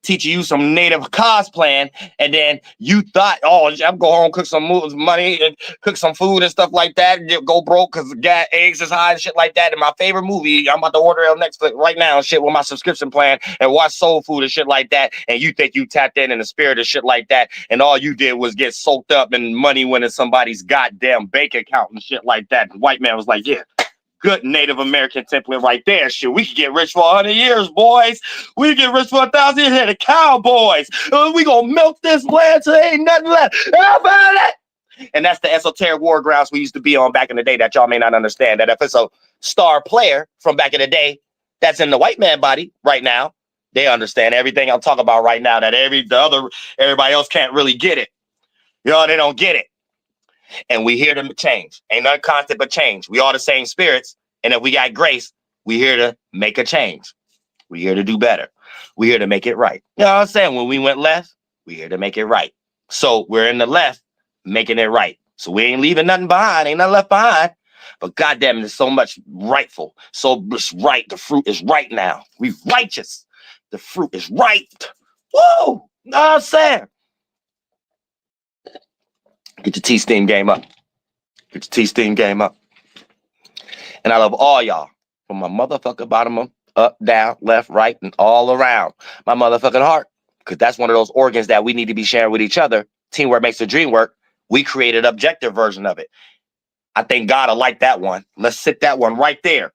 teaching you some native cosplaying, and then you thought, oh, I'm go home, cook some money, and cook some food and stuff like that, and go broke because gas, eggs is high and shit like that. And my favorite movie, I'm about to order it on Netflix right now and shit with my subscription plan and watch soul food and shit like that. And you think you tapped in the spirit and shit like that, and all you did was get soaked up in money went in somebody's goddamn bank account and shit like that. The white man was like, yeah, good Native American template right there. Shit, we could get rich for 100 years, boys. We could get rich for 1,000 years. Here, the cowboys. We gonna milk this land till ain't nothing left. And that's the esoteric war grounds we used to be on back in the day that y'all may not understand. That if it's a star player from back in the day that's in the white man body right now, they understand everything I'm talking about right now. That everybody else can't really get it. You know, they don't get it. And we here to change. Ain't nothing constant but change. We all the same spirits. And if we got grace, we here to make a change. We here to do better. We here to make it right. You know what I'm saying? When we went left, we here to make it right. So we're in the left, making it right. So we ain't leaving nothing behind. Ain't nothing left behind. But goddamn, there's so much rightful. So it's right. The fruit is right now. We righteous. The fruit is right. Woo! You know what I'm saying? Get your T-Steam game up. Get your T-Steam game up. And I love all y'all from my motherfucking bottom up, down, left, right, and all around my motherfucking heart. Because that's one of those organs that we need to be sharing with each other. Teamwork makes the dream work. We created an objective version of it. I think God will like that one. Let's sit that one right there.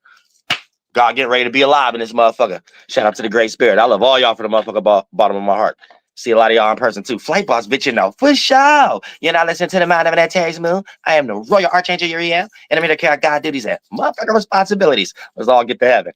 God getting ready to be alive in this motherfucker. Shout out to the great spirit. I love all y'all from the motherfucking bottom of my heart. See a lot of y'all in person too. Flight boss, bitch, you know, for sure. You're not listening to the mind of that Tary's Moon. I am the Royal Archangel Uriel, and I'm here to carry God duties and motherfucking responsibilities. Let's all get to heaven.